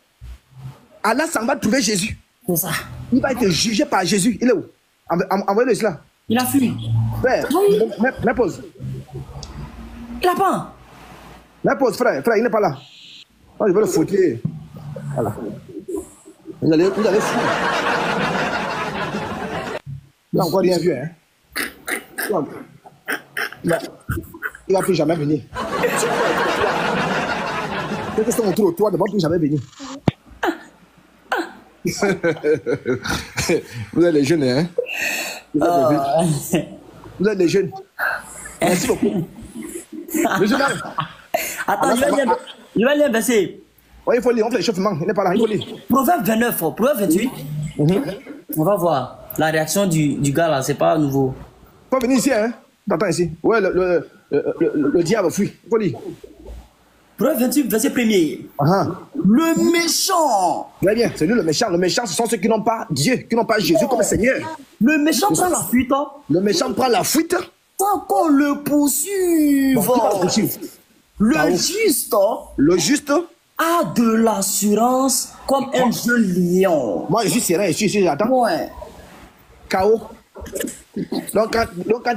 Allah s'en va trouver Jésus. C'est ça. Il va être jugé par Jésus. Il est où? Envoyez-le cela. Il a fui. Frère, mets pause. Il a pas. Mets pause, frère, il n'est pas là. Oh, je vais le foutre. Voilà. Vous allez fuir. Il n'a encore rien vu. Hein? Il va plus jamais venir. Qu'est-ce que c'est autour de toi? Ne va plus jamais venir. Vous êtes les jeunes, hein? Vous êtes les jeunes. Merci beaucoup. Le jeune homme. Attends, je vais lire un verset. Oui, il faut lire, on fait l'échauffement. Il n'est pas là, il faut lire. Proverbe 29, Proverbe 28. On va voir. La réaction du gars là, c'est pas nouveau. Il faut venir ici, hein? T'entends ici? Ouais, le diable fuit. Il faut lire. Proverbe 28, verset 1er. Le méchant. Très bien, c'est lui le méchant. Le méchant, ce sont ceux qui n'ont pas Dieu, qui n'ont pas Jésus comme Seigneur. Le méchant prend la fuite. Le méchant prend la fuite. Tant qu'on le poursuive. Le juste a de l'assurance comme un jeune lion. Moi, je suis serein ici, j'attends. Ouais. Chaos. Donc, quand